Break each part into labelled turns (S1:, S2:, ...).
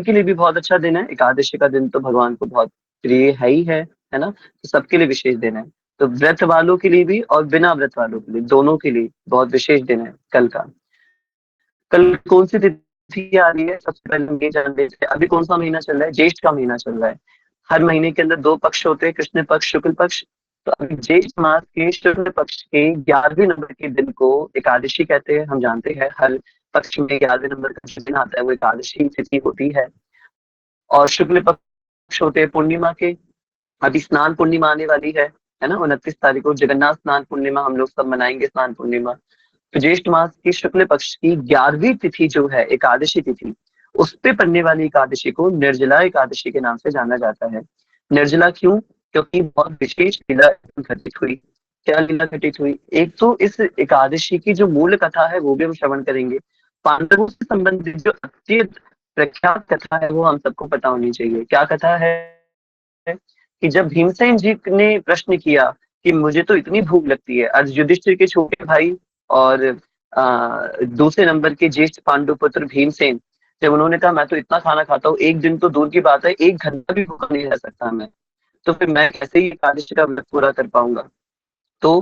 S1: उनके लिए भी बहुत अच्छा दिन है। एकादशी का दिन तो भगवान को बहुत प्रिय है ना? तो सबके लिए विशेष दिन है। तो व्रत वालों के लिए भी और बिना व्रत वालों के लिए, दोनों के लिए बहुत विशेष दिन है कल का। कल कौन सी तिथि आ रही है? सबसे पहले हम ये जान लेते हैं। अभी कौन सा महीना चल रहा है? ज्येष्ठ का महीना चल रहा है। हर महीने के अंदर दो पक्ष होते हैं, कृष्ण पक्ष, शुक्ल पक्ष। तो अभी ज्येष्ठ मास के शुक्ल पक्ष के 11वें नंबर के दिन को एकादशी कहते हैं। हम जानते हैं हर पक्ष में 11वें नंबर का जो दिन आता है वो एकादशी तिथि होती है। और शुक्ल पक्ष होते हैं पूर्णिमा के। अभी स्नान पूर्णिमा आने वाली है ना? 29 तारीख को जगन्नाथ स्नान पूर्णिमा हम लोग सब मनाएंगे, स्नान पूर्णिमा। तो ज्येष्ठ मास की शुक्ल पक्ष की 11वीं तिथि जो है एकादशी तिथि, उस पे पड़ने वाली एकादशी को निर्जला एकादशी के नाम से जाना जाता है। निर्जला क्यों? क्योंकि बहुत विशेष लीला घटित हुई। क्या लीला घटित हुई? एक तो इस एकादशी की जो मूल कथा है वो भी हम श्रवण करेंगे। पांडवों से संबंधित जो अत्यंत प्रख्यात कथा है वो हम सबको पता होनी चाहिए। क्या कथा है? कि जब भीमसेन जी ने प्रश्न किया कि मुझे तो इतनी भूख लगती है, आज युधिष्ठिर के छोटे भाई और दूसरे नंबर के ज्येष्ठ पांडु पुत्र भीमसेन, जब उन्होंने कहा मैं तो इतना खाना खाता हूँ, एक दिन तो दूर की बात है, 1 घंटा भी भूखा नहीं रह सकता मैं, तो फिर मैं कैसे ही एकादशी का व्रत पूरा कर पाऊंगा? तो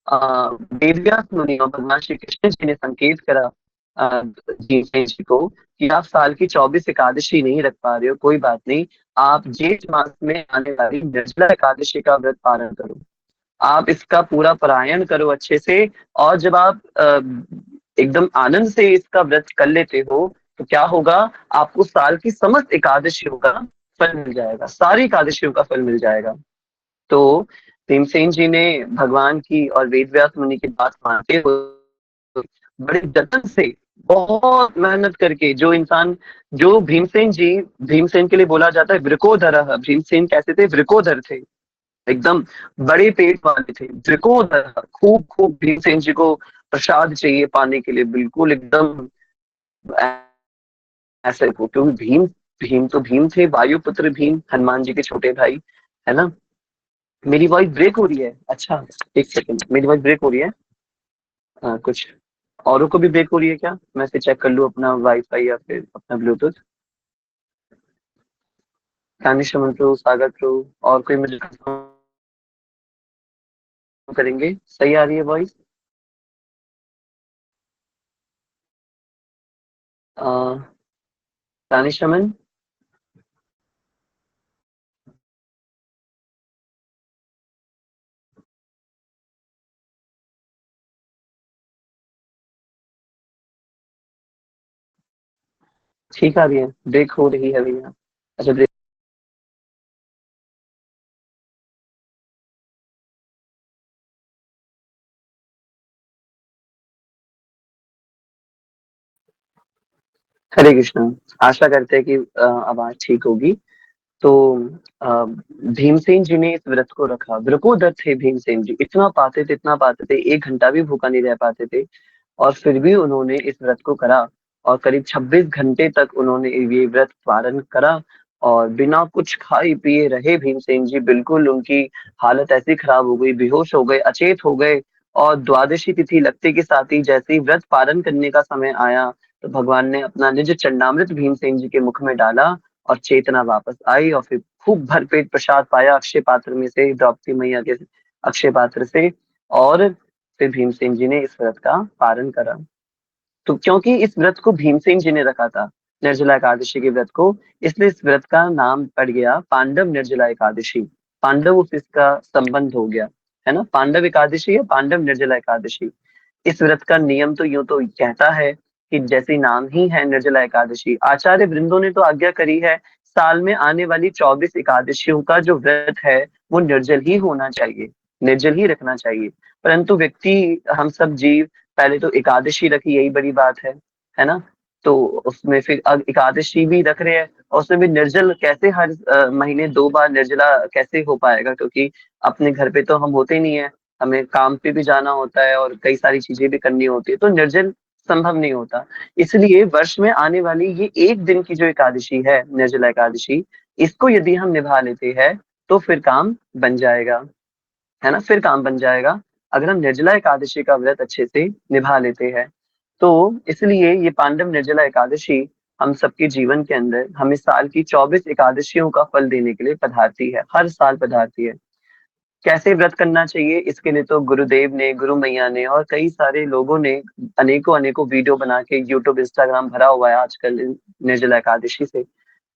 S1: वेदव्यास मुनि और भगवान श्री कृष्ण जी ने संकेत करा भीमसेन जी को कि आप साल की 24 एकादशी नहीं रख पा रहे हो, कोई बात नहीं, आप जेठ मास में आने वाली निर्जला एकादशी का व्रत पालन करो। आप इसका पूरा पारायण करो अच्छे से। और जब आप एकदम आनंद से इसका व्रत कर लेते हो तो क्या होगा? आपको साल की समस्त एकादशियों का फल मिल जाएगा, सारी एकादशियों का फल मिल जाएगा। तो भीमसेन जी ने भगवान की और वेदव्यास मुनि की बात मानते हुए बड़े जतन से, बहुत मेहनत करके, जो इंसान, जो भीमसेन जी, भीमसेन के लिए बोला जाता है वृकोधर। भीमसेन कैसे थे? वृकोधर थे, एकदम बड़े पेट वाले थे, वृकोधर। खूब खूब भीमसेन जी को प्रसाद चाहिए पाने के लिए, बिल्कुल एकदम ऐसे को, क्योंकि भीम, भीम तो भीम थे, वायुपुत्र भीम, हनुमान जी के छोटे भाई, है ना? मेरी वॉइस ब्रेक हो रही है? अच्छा, एक सेकंड, मेरी वॉइस ब्रेक हो रही है? कुछ औरों को भी ब्रेक हो रही है क्या? मैं इसे चेक कर लूँ अपना वाईफाई या फिर अपना ब्लूटूथ। कानिशमन प्रो, सागर प्रो, और कोई मुझे confirm करेंगे सही आ रही है वॉइस? कानिशमन। ठीक आ रही है? ब्रेक हो रही है भैया? अच्छा, ब्रेक। हरे कृष्णा। आशा करते हैं कि आवाज ठीक होगी। तो अ, भीमसेन जी ने इस व्रत को रखा। वृकोदर थे भीमसेन जी, इतना पाते थे, इतना पाते थे, 1 घंटा भी भूखा नहीं रह पाते थे। और फिर भी उन्होंने इस व्रत को करा और करीब 26 घंटे तक उन्होंने ये व्रत पालन करा। और बिना कुछ खाए पिए रहे भीमसेन जी, बिल्कुल उनकी हालत ऐसी खराब हो गई, बेहोश हो गए, अचेत हो गए। और द्वादशी तिथि लगते के साथ ही जैसे ही व्रत पालन करने का समय आया, तो भगवान ने अपना निज चरणामृत भीमसेन जी के मुख में डाला और चेतना वापस आई। और फिर खूब भरपेट प्रसाद पाया अक्षय पात्र में से, द्रौपदी मैया के अक्षय पात्र से। और फिर भीमसेन जी ने इस व्रत का पारण करा। तो क्योंकि इस व्रत को भीमसेन जी ने रखा था, निर्जला एकादशी के व्रत को, इसलिए इस व्रत का नाम पड़ गया पांडव निर्जला एकादशी। पांडव से इसका संबंध हो गया, है ना? पांडव एकादशी या पांडव निर्जला एकादशी। इस व्रत का नियम तो यूं तो कहता है कि जैसे नाम ही है निर्जला एकादशी, आचार्य वृंदों ने तो आज्ञा करी है साल में आने वाली 24 एकादशियों का जो व्रत है वो निर्जल ही होना चाहिए, निर्जल ही रखना चाहिए। परंतु व्यक्ति, हम सब जीव, पहले तो एकादशी रखी, यही बड़ी बात है ना? तो उसमें फिर अब एकादशी भी रख रहे हैं और उसमें भी निर्जल कैसे? हर महीने 2 बार निर्जला कैसे हो पाएगा? क्योंकि अपने घर पे तो हम होते नहीं है, हमें काम पे भी जाना होता है और कई सारी चीजें भी करनी होती है, तो निर्जल संभव नहीं होता। इसलिए वर्ष में आने वाली ये एक दिन की जो एकादशी है, निर्जला एकादशी, इसको यदि हम निभा लेते हैं तो फिर काम बन जाएगा, है ना? फिर काम बन जाएगा अगर हम निर्जला एकादशी का व्रत अच्छे से निभा लेते हैं। तो इसलिए ये पांडव निर्जला एकादशी हम सबके जीवन के अंदर हमें साल की 24 एकादशियों का फल देने के लिए पधारती है, हर साल पधारती है। कैसे व्रत करना चाहिए इसके लिए तो गुरुदेव ने, गुरु मैया ने और कई सारे लोगों ने अनेकों अनेकों वीडियो बना के यूट्यूब, इंस्टाग्राम भरा हुआ है आजकल निर्जला एकादशी से।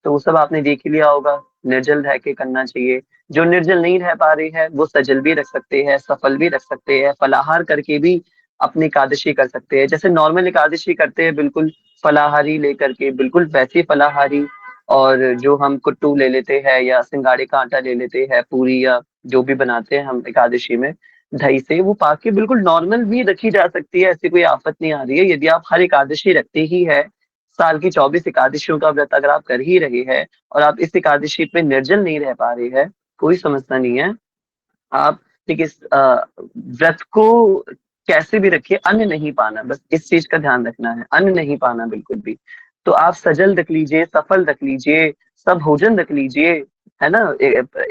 S1: तो वो सब आपने देख ही लिया होगा। निर्जल रह के करना चाहिए। जो निर्जल नहीं रह पा रही है वो सजल भी रख सकते हैं, सफल भी रख सकते हैं, फलाहार करके भी अपनी एकादशी कर सकते हैं। जैसे नॉर्मल एकादशी करते हैं बिल्कुल फलाहारी लेकर के, बिल्कुल वैसे फलाहारी। और जो हम कुट्टू ले लेते हैं या सिंगाड़े का आटा ले लेते हैं, पूरी या जो भी बनाते हैं हम एकादशी में दही से, वो पाके बिल्कुल नॉर्मल भी रखी जा सकती है, ऐसी कोई आफत नहीं आ रही है। यदि आप हर एकादशी रखते ही है, साल की 24 एकादशियों का व्रत अगर आप कर ही रहे हैं और आप इस एकादशी पे निर्जल नहीं रह पा रहे हैं, कोई समस्या नहीं है। आप देखिए व्रत को कैसे भी रखिए, अन्न नहीं पाना, बस इस चीज का ध्यान रखना है, अन्न नहीं पाना बिल्कुल भी। तो आप सजल रख लीजिए, सफल रख लीजिए, सब भोजन रख लीजिए, है ना।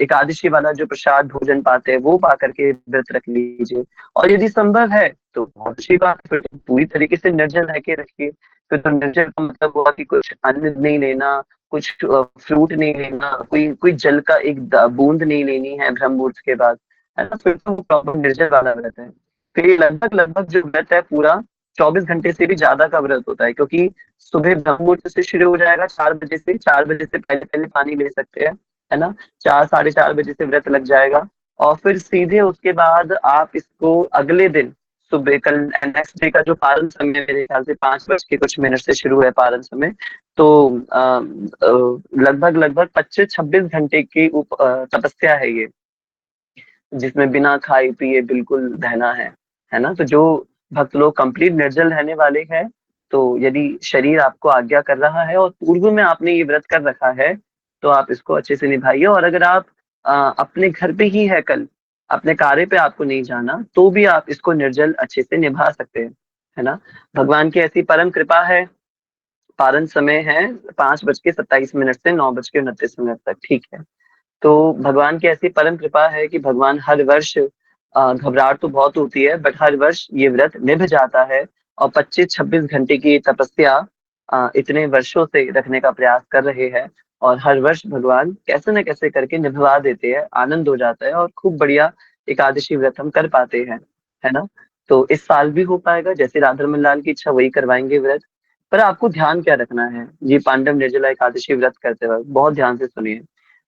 S1: एकादशी वाला जो प्रसाद भोजन पाते हैं वो पा करके व्रत रख लीजिए। और यदि संभव है तो बहुत अच्छी बात है, फिर तो पूरी तरीके से निर्जल रह के रखिए। फिर तो निर्जल का मतलब हुआ कि कुछ अन्न नहीं लेना, कुछ फ्रूट नहीं लेना, कोई कोई जल का एक बूंद नहीं लेनी है ब्रह्म मुहूर्त के बाद, है ना। फिर तो प्रॉपर निर्जल वाला व्रत है। फिर ये लगभग लगभग जो व्रत है पूरा 24 घंटे से भी ज्यादा का व्रत होता है, क्योंकि सुबह ब्रह्म मुहूर्त से शुरू हो जाएगा 4 बजे से, 4 बजे से पहले पहले पानी ले सकते हैं, है ना। 4 साढ़े 4 बजे से व्रत लग जाएगा। और फिर सीधे उसके बाद आप इसको अगले दिन सुबह, कल नेक्स्ट डे का जो पारण समय है, मेरे ख्याल से 5 बज के कुछ मिनट से शुरू है पारण समय। तो लगभग लगभग 25-26 घंटे की तपस्या है ये, जिसमें बिना खाए पिए बिल्कुल रहना है ना। तो जो भक्त लोग कंप्लीट निर्जल रहने वाले हैं, तो यदि शरीर आपको आज्ञा कर रहा है और पूर्व में आपने ये व्रत कर रखा है, तो आप इसको अच्छे से निभाइए। और अगर आप अपने घर पे ही है, कल अपने कार्य पे आपको नहीं जाना, तो भी आप इसको निर्जल अच्छे से निभा सकते हैं, है ना। भगवान की ऐसी परम कृपा है। पारण समय है 5 बज के 27 मिनट से 9 बज के 29 मिनट तक, ठीक है। तो भगवान की ऐसी परम कृपा है कि भगवान हर वर्ष, घबराहट तो बहुत होती है बट हर वर्ष ये व्रत निभ जाता है। और 25-26 घंटे की तपस्या इतने वर्षों से रखने का प्रयास कर रहे हैं। और हर वर्ष भगवान कैसे न कैसे करके निभवा देते हैं, आनंद हो जाता है और खूब बढ़िया एकादशी व्रत हम कर पाते हैं, है ना। तो इस साल भी हो पाएगा, जैसे राधा रमन लाल की इच्छा वही करवाएंगे व्रत। पर आपको ध्यान क्या रखना है ये पांडव निर्जला एकादशी व्रत करते वक्त, बहुत ध्यान से सुनिए।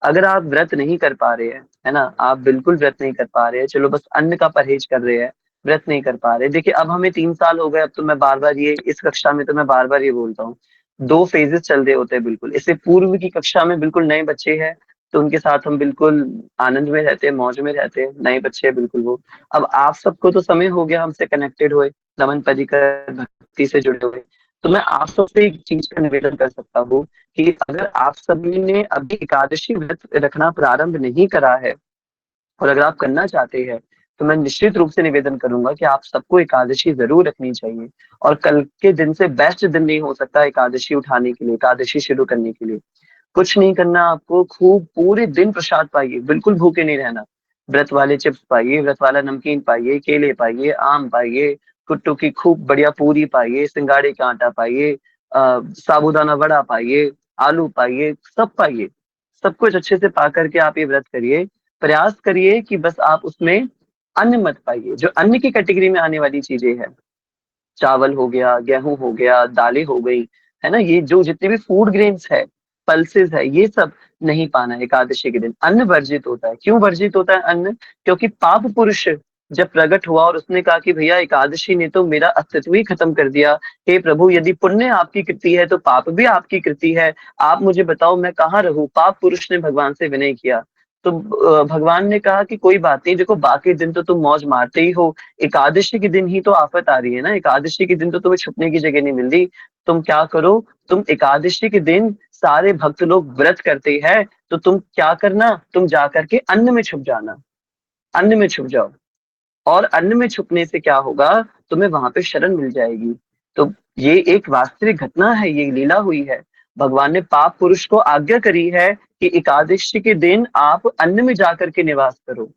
S1: अगर आप व्रत नहीं कर पा रहे हैं, है ना, आप बिल्कुल व्रत नहीं कर पा रहे हैं, चलो बस अन्न का परहेज कर रहे हैं, व्रत नहीं कर पा रहे। देखिए अब हमें 3 साल हो गए, अब तो मैं बार बार ये इस कक्षा में तो मैं बार बार ये बोलता हूँ, 2 फेजेस चल रहे होते हैं बिल्कुल। इससे पूर्व की कक्षा में बिल्कुल नए बच्चे हैं, तो उनके साथ हम बिल्कुल आनंद में रहते हैं, मौज में रहते हैं, नए बच्चे हैं बिल्कुल वो। अब आप सबको तो समय हो गया हमसे कनेक्टेड हुए, नमन परिकर भक्ति से जुड़े हुए। तो मैं आप सबसे एक चीज का निवेदन कर सकता हूँ कि अगर आप सभी ने अभी एकादशी व्रत रखना प्रारंभ नहीं करा है और अगर आप करना चाहते हैं, तो मैं निश्चित रूप से निवेदन करूंगा कि आप सबको एकादशी जरूर रखनी चाहिए। और कल के दिन से बेस्ट दिन नहीं हो सकता एकादशी उठाने के लिए, एकादशी शुरू करने के लिए। कुछ नहीं करना आपको, खूब पूरे दिन प्रसाद पाइए, बिल्कुल भूखे नहीं रहना। व्रत वाले चिप्स पाइए, व्रत वाला नमकीन पाइए, केले पाइए, आम पाइए, कुट्टू की खूब बढ़िया पूरी पाइए, सिंगाड़े का आटा पाइए, साबूदाना वड़ा पाइए, आलू पाइए, सब पाइए। सब कुछ अच्छे से पा करके आप ये व्रत करिए। प्रयास करिए कि बस आप उसमें अन्न मत पाइए, जो अन्न की कैटेगरी में आने वाली चीजें हैं, चावल हो गया, गेहूं हो गया, दालें हो गई, है ना, ये जो जितने भी फूड ग्रेन्स है, पल्सेस है, ये सब नहीं पाना है एकादशी के दिन। अन्न वर्जित होता है। क्यों वर्जित होता है अन्न? क्योंकि पाप पुरुष जब प्रकट हुआ और उसने कहा कि भैया एकादशी ने तो मेरा अस्तित्व ही खत्म कर दिया, हे प्रभु यदि पुण्य आपकी कृति है तो पाप भी आपकी कृति है, आप मुझे बताओ मैं कहाँ रहूं। पाप पुरुष ने भगवान से विनय किया। तो भगवान ने कहा कि कोई बात नहीं, देखो बाकी दिन तो तुम मौज मारते ही हो, एकादशी के दिन ही तो आफत आ रही है ना, एकादशी के दिन तो तुम्हें छुपने की जगह नहीं मिल रही। तुम क्या करो, तुम एकादशी के दिन सारे भक्त लोग व्रत करते हैं, तो तुम क्या करना, तुम जा करके अन्न में छुप जाना, अन्न में छुप जाओ। और अन्न में छुपने से क्या होगा, तुम्हें वहां पे शरण मिल जाएगी। तो ये एक वास्तविक घटना है, ये लीला हुई है। भगवान ने पाप पुरुष को आज्ञा करी है कि एकादशी के दिन आप अन्न में जाकर के निवास करो।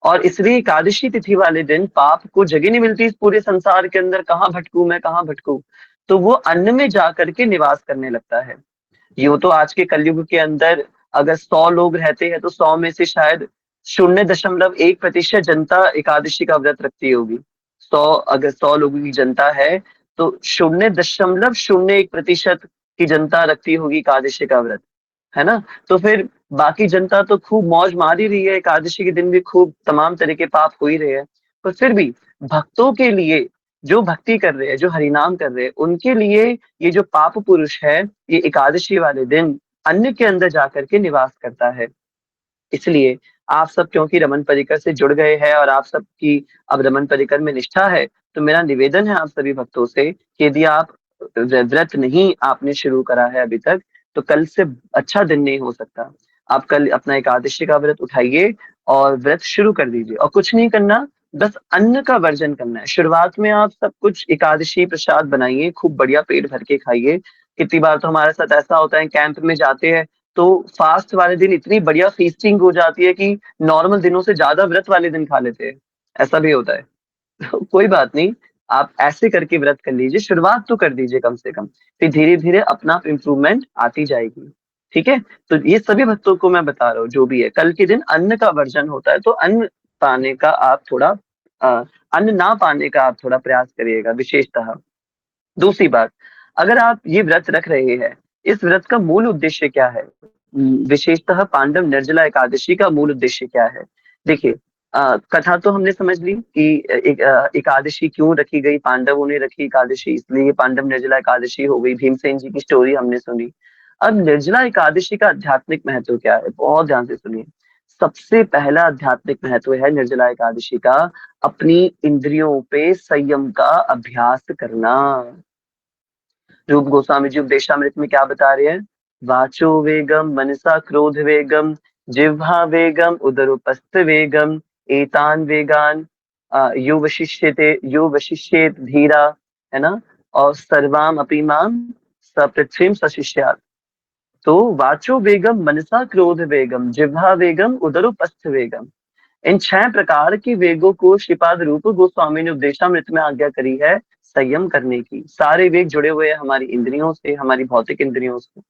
S1: और इसलिए एकादशी तिथि वाले दिन पाप को जगह नहीं मिलती इस पूरे संसार के अंदर, कहाँ भटकू मैं, कहाँ भटकू। तो वो अन्न में जाकर के निवास करने लगता है। यूँ तो आज के कलयुग के अंदर अगर 100 लोग रहते हैं तो 100 में से शायद 0.1% जनता एकादशी का व्रत रखती होगी। 100 अगर 100 लोगों की जनता है तो 0.01% की जनता रखती होगी एकादशी का व्रत, है ना? तो फिर बाकी जनता तो खूब मौज मार ही रही है, एकादशी के दिन भी खूब तमाम तरह के पाप हो ही रहे हैं। पर फिर भी भक्तों के लिए, जो भक्ति कर रहे हैं, जो हरिनाम कर रहे हैं, उनके लिए ये जो पाप पुरुष है, ये एकादशी वाले दिन अन्न के अंदर जाकर के निवास करता है। इसलिए आप सब क्योंकि रमन परिकर से जुड़ गए हैं और आप सबकी अब रमन परिकर में निष्ठा है, तो मेरा निवेदन है आप सभी भक्तों से कि यदि आप व्रत नहीं आपने शुरू करा है अभी तक, तो कल से अच्छा दिन नहीं हो सकता। आप कल अपना एकादशी का व्रत उठाइए और व्रत शुरू कर दीजिए और कुछ नहीं करना, बस अन्न का वर्जन करना है। शुरुआत में आप सब कुछ एकादशी प्रसाद बनाइए, खूब बढ़िया पेट भर के खाइए। कितनी बार तो हमारे साथ ऐसा होता है कैंप में जाते हैं तो फास्ट वाले दिन इतनी बढ़िया फीस्टिंग हो जाती है कि नॉर्मल दिनों से ज्यादा व्रत वाले दिन खा लेते हैं। ऐसा भी होता है। तो कोई बात नहीं, आप ऐसे करके व्रत कर लीजिए, शुरुआत तो कर दीजिए कम से कम। फिर धीरे-धीरे अपना आप इम्प्रूवमेंट आती जाएगी। ठीक है? तो ये सभी भक्तों को मैं बता रहा हूँ जो भी है, कल के दिन अन्न का वर्जन होता है तो अन्न पाने का आप थोड़ा अ, अन्न ना पाने का आप थोड़ा प्रयास करिएगा विशेषतः। दूसरी बात, अगर आप ये व्रत रख रहे हैं, इस व्रत का मूल उद्देश्य क्या है? विशेषतः पांडव निर्जला एकादशी का मूल उद्देश्य क्या है? देखिए कथा तो हमने समझ ली कि एकादशी क्यों रखी गई, पांडवों ने रखी एकादशी इसलिए पांडव निर्जला एकादशी हो गई, भीमसेन जी की स्टोरी हमने सुनी। अब निर्जला एकादशी का आध्यात्मिक महत्व क्या है? बहुत ध्यान से सुनिए। सबसे पहला आध्यात्मिक महत्व है निर्जला एकादशी का अपनी इंद्रियों पे संयम का अभ्यास करना। रूप गोस्वामी जी उपदेशामृत में क्या बता रहे हैं? वाचो वेगम मनसा क्रोध वेगम जिह्वा वेगम उदरोपस्थ वेगम एतान वेगान यो वशिष्येत धीरा, है ना? और सर्वाम अपि माम सपृथ्वीम सशिष्यात्। तो वाचो वेगम मनसा क्रोध वेगम जिह्वा वेगम उदरोपस्थ वेगम, इन 6 प्रकार के वेगों को श्रीपाद रूप गोस्वामी ने उपदेशामृत में आज्ञा करी है संयम करने की। सारे वेग जुड़े हुए हैं हमारी इंद्रियों से, हमारी भौतिक इंद्रियों से।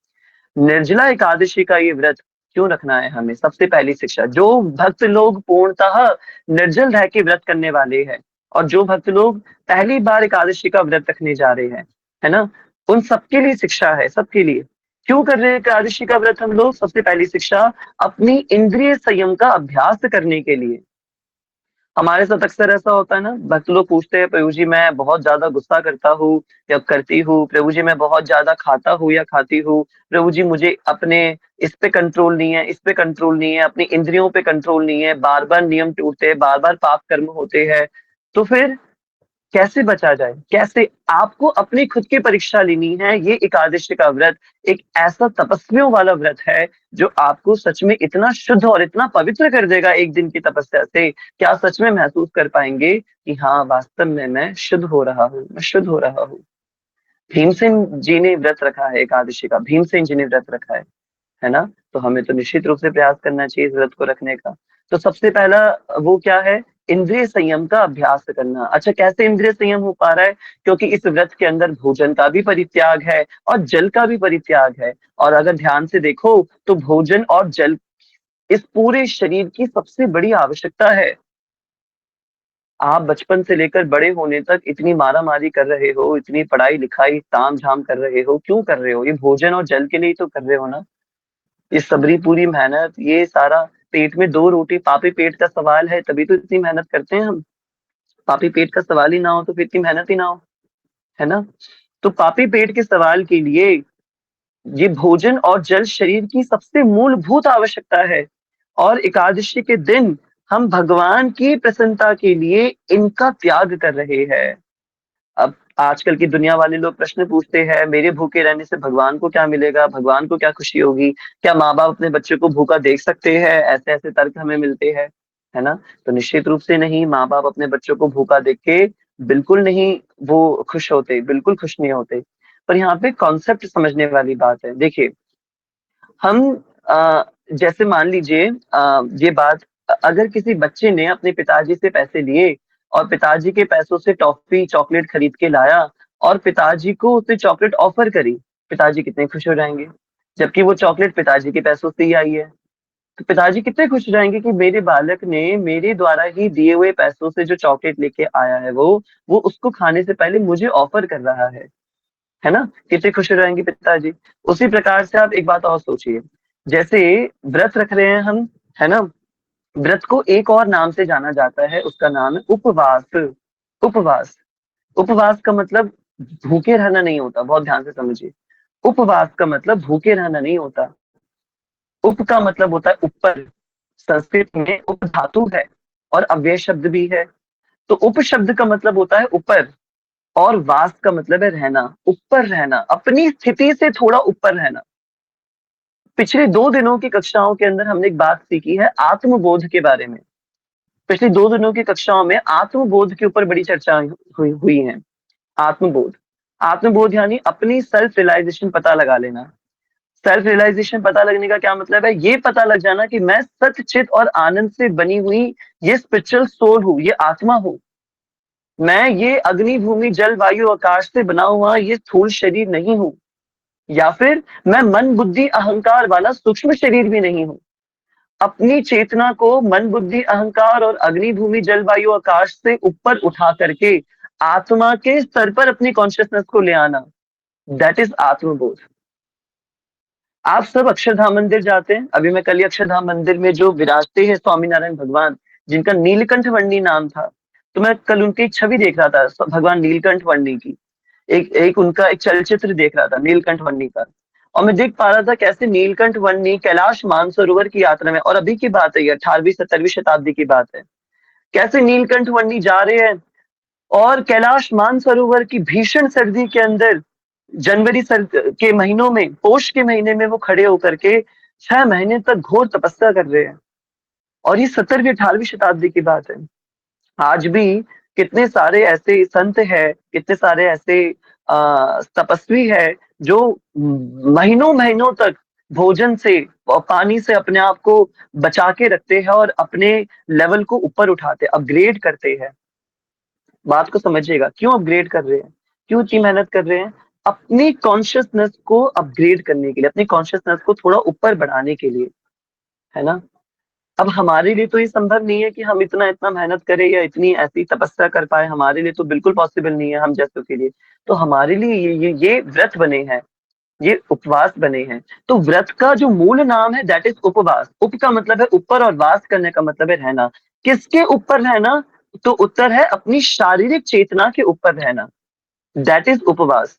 S1: निर्जला एकादशी का ये व्रत क्यों रखना है हमें? सबसे पहली शिक्षा, जो भक्त लोग पूर्णतः निर्जल रह के व्रत करने वाले हैं और जो भक्त लोग पहली बार एकादशी का व्रत रखने जा रहे हैं, है ना? उन सबके लिए शिक्षा है, सबके लिए। क्यों कर रहे हैं एकादशी का व्रत हम लोग? सबसे पहली शिक्षा, अपनी इंद्रिय संयम का अभ्यास करने के लिए। हमारे साथ अक्सर ऐसा होता है ना, भक्त लोग पूछते हैं प्रभु जी मैं बहुत ज्यादा गुस्सा करता हूँ या करती हूँ, प्रभु जी मैं बहुत ज्यादा खाता हूँ या खाती हूँ, प्रभु जी मुझे अपने इस पे कंट्रोल नहीं है, इस पे कंट्रोल नहीं है, अपनी इंद्रियों पे कंट्रोल नहीं है, बार बार नियम टूटते हैं, बार बार पाप कर्म होते हैं। तो फिर कैसे बचा जाए? कैसे? आपको अपनी खुद की परीक्षा लेनी है। ये एकादशी का व्रत एक ऐसा तपस्वियों वाला व्रत है, जो आपको सच में इतना शुद्ध और इतना पवित्र कर देगा एक दिन की तपस्या से, कि आप सच में महसूस कर पाएँगे कि हाँ, वास्तव में मैं शुद्ध हो रहा हूँ, मैं शुद्ध हो रहा हूँ। भीमसेन जी ने व्रत रखा है एकादशी का, भीमसेन जी ने व्रत रखा है ना? तो हमें तो निश्चित रूप से प्रयास करना चाहिए इस व्रत को रखने का। तो सबसे पहला वो क्या है? इंद्रिय संयम का अभ्यास करना। अच्छा कैसे इंद्रिय संयम हो पा रहा है? क्योंकि इस व्रत के अंदर भोजन का भी परित्याग है और जल का भी परित्याग है। और अगर ध्यान से देखो तो भोजन और जल इस पूरे शरीर की सबसे बड़ी आवश्यकता है। आप बचपन से लेकर बड़े होने तक इतनी मारा-मारी कर रहे हो, इतनी पढ़ाई-लिखाई, ताम-झाम कर रहे हो, क्यों कर रहे हो? ये भोजन और जल के लिए ही तो कर रहे हो ना? ये सबरी पूरी मेहनत, ये सारा पेट में 2 रोटी, पापी पेट का सवाल है तभी तो इतनी मेहनत करते हैं हम। पापी पेट का सवाल ही ना हो तो फिर इतनी मेहनत ही ना हो, है ना? तो पापी पेट के सवाल के लिए ये भोजन और जल शरीर की सबसे मूलभूत आवश्यकता है और एकादशी के दिन हम भगवान की प्रसन्नता के लिए इनका त्याग कर रहे हैं। अब आजकल की दुनिया वाले लोग प्रश्न पूछते हैं, मेरे भूखे रहने से भगवान को क्या मिलेगा? भगवान को क्या खुशी होगी? क्या माँ-बाप अपने बच्चे को भूखा देख सकते हैं? ऐसे-ऐसे तर्क हमें मिलते हैं, है ना? तो निश्चित रूप से नहीं, माँ-बाप अपने बच्चों को भूखा देख के बिल्कुल नहीं वो खुश होते, बिल्कुल खुश नहीं होते। पर यहाँ पे कॉन्सेप्ट समझने वाली बात है। देखिए, हम जैसे मान लीजिए ये बात अगर किसी बच्चे ने अपने पिताजी से पैसे लिए और पिताजी के पैसों से टॉफ़ी, चॉकलेट खरीद के लाया और पिताजी को उसने चॉकलेट ऑफर करी, पिताजी कितने खुश हो जाएंगे, जबकि वो चॉकलेट पिताजी के पैसों से ही आई है। तो पिताजी कितने खुश हो जाएंगे कि मेरे बालक ने मेरे द्वारा ही दिए हुए पैसों से जो चॉकलेट लेके आया है वो उसको खाने से पहले मुझे ऑफर कर रहा है ना? कितने खुश हो जाएंगे पिताजी। उसी प्रकार से आप एक बात और सोचिए, जैसे व्रत रख रहे हैं हम, है ना? व्रत को एक और नाम से जाना जाता है, उसका नाम है उपवास। उपवास, उपवास का मतलब भूखे रहना नहीं होता, बहुत ध्यान से समझिए। उपवास का मतलब भूखे रहना नहीं होता। उप का मतलब होता है ऊपर, संस्कृत में उप धातु है और अव्यय शब्द भी है। तो उप शब्द का मतलब होता है ऊपर, और वास का मतलब है रहना, ऊपर रहना, अपनी स्थिति से थोड़ा ऊपर रहना। पिछले 2 दिनों की कक्षाओं के अंदर हमने एक बात सीखी है आत्मबोध के बारे में। पिछले 2 दिनों की कक्षाओं में आत्मबोध के ऊपर बड़ी चर्चा हुई है। आत्मबोध, आत्मबोध यानी अपनी सेल्फ रियलाइजेशन पता लगा लेना। सेल्फ रियलाइजेशन पता लगने का क्या मतलब है? ये पता लग जाना कि मैं सत चित और आनंद से बनी हुई ये स्पिरिचुअल सोल हूँ, ये आत्मा हूँ। मैं ये अग्नि भूमि जल वायु आकाश से बना हुआ ये स्थूल शरीर नहीं हूँ, या फिर मैं मन बुद्धि अहंकार वाला सूक्ष्म शरीर भी नहीं हूँ। अपनी चेतना को मन बुद्धि अहंकार और अग्नि भूमि जल वायु आकाश से ऊपर उठा करके आत्मा के स्तर पर अपनी कॉन्शियसनेस को ले आना, दैट इज आत्मबोध। आप सब अक्षरधाम मंदिर जाते हैं, अभी मैं कल ही अक्षरधाम मंदिर में जो विराजते हैं स्वामीनारायण भगवान, जिनका नीलकंठ वर्णी नाम था, तो मैं कल उनकी एक छवि देख रहा था, भगवान नीलकंठ वर्णी की। एक उनका एक चलचित्र देख रहा था नीलकंठ वर्णी का, और मैं देख पा रहा था कैसे नीलकंठ वर्णी कैलाश मानसरोवर की यात्रा में, और अभी की बात है, ये 18वीं 17वीं शताब्दी की बात है, कैसे नीलकंठ वर्णी जा रहे हैं और कैलाश मानसरोवर की भीषण सर्दी के अंदर जनवरी सर के महीनों में, पोष के महीने में वो खड़े होकर के 6 महीने तक घोर तपस्या कर रहे हैं। और ये 17वीं 18वीं शताब्दी की बात है। आज भी कितने सारे ऐसे संत है, कितने सारे ऐसे तपस्वी है जो महीनों महीनों तक भोजन से और पानी से अपने आप को बचा के रखते हैं और अपने लेवल को ऊपर उठाते, अपग्रेड करते हैं। बात को समझिएगा, क्यों अपग्रेड कर रहे हैं, क्यों इतनी मेहनत कर रहे हैं? अपनी कॉन्शियसनेस को अपग्रेड करने के लिए, अपनी कॉन्शियसनेस को थोड़ा ऊपर बढ़ाने के लिए, है ना? अब हमारे लिए तो ये संभव नहीं है कि हम इतना इतना मेहनत करें या इतनी ऐसी तपस्या कर पाए, हमारे लिए तो बिल्कुल पॉसिबल नहीं है हम जैसों के लिए। तो हमारे लिए ये व्रत बने हैं, ये उपवास बने हैं। तो व्रत का जो मूल नाम है दैट इज उपवास। उप का मतलब है ऊपर और वास करने का मतलब है रहना। किसके ऊपर रहना? तो उत्तर है अपनी शारीरिक चेतना के ऊपर रहना, दैट इज उपवास।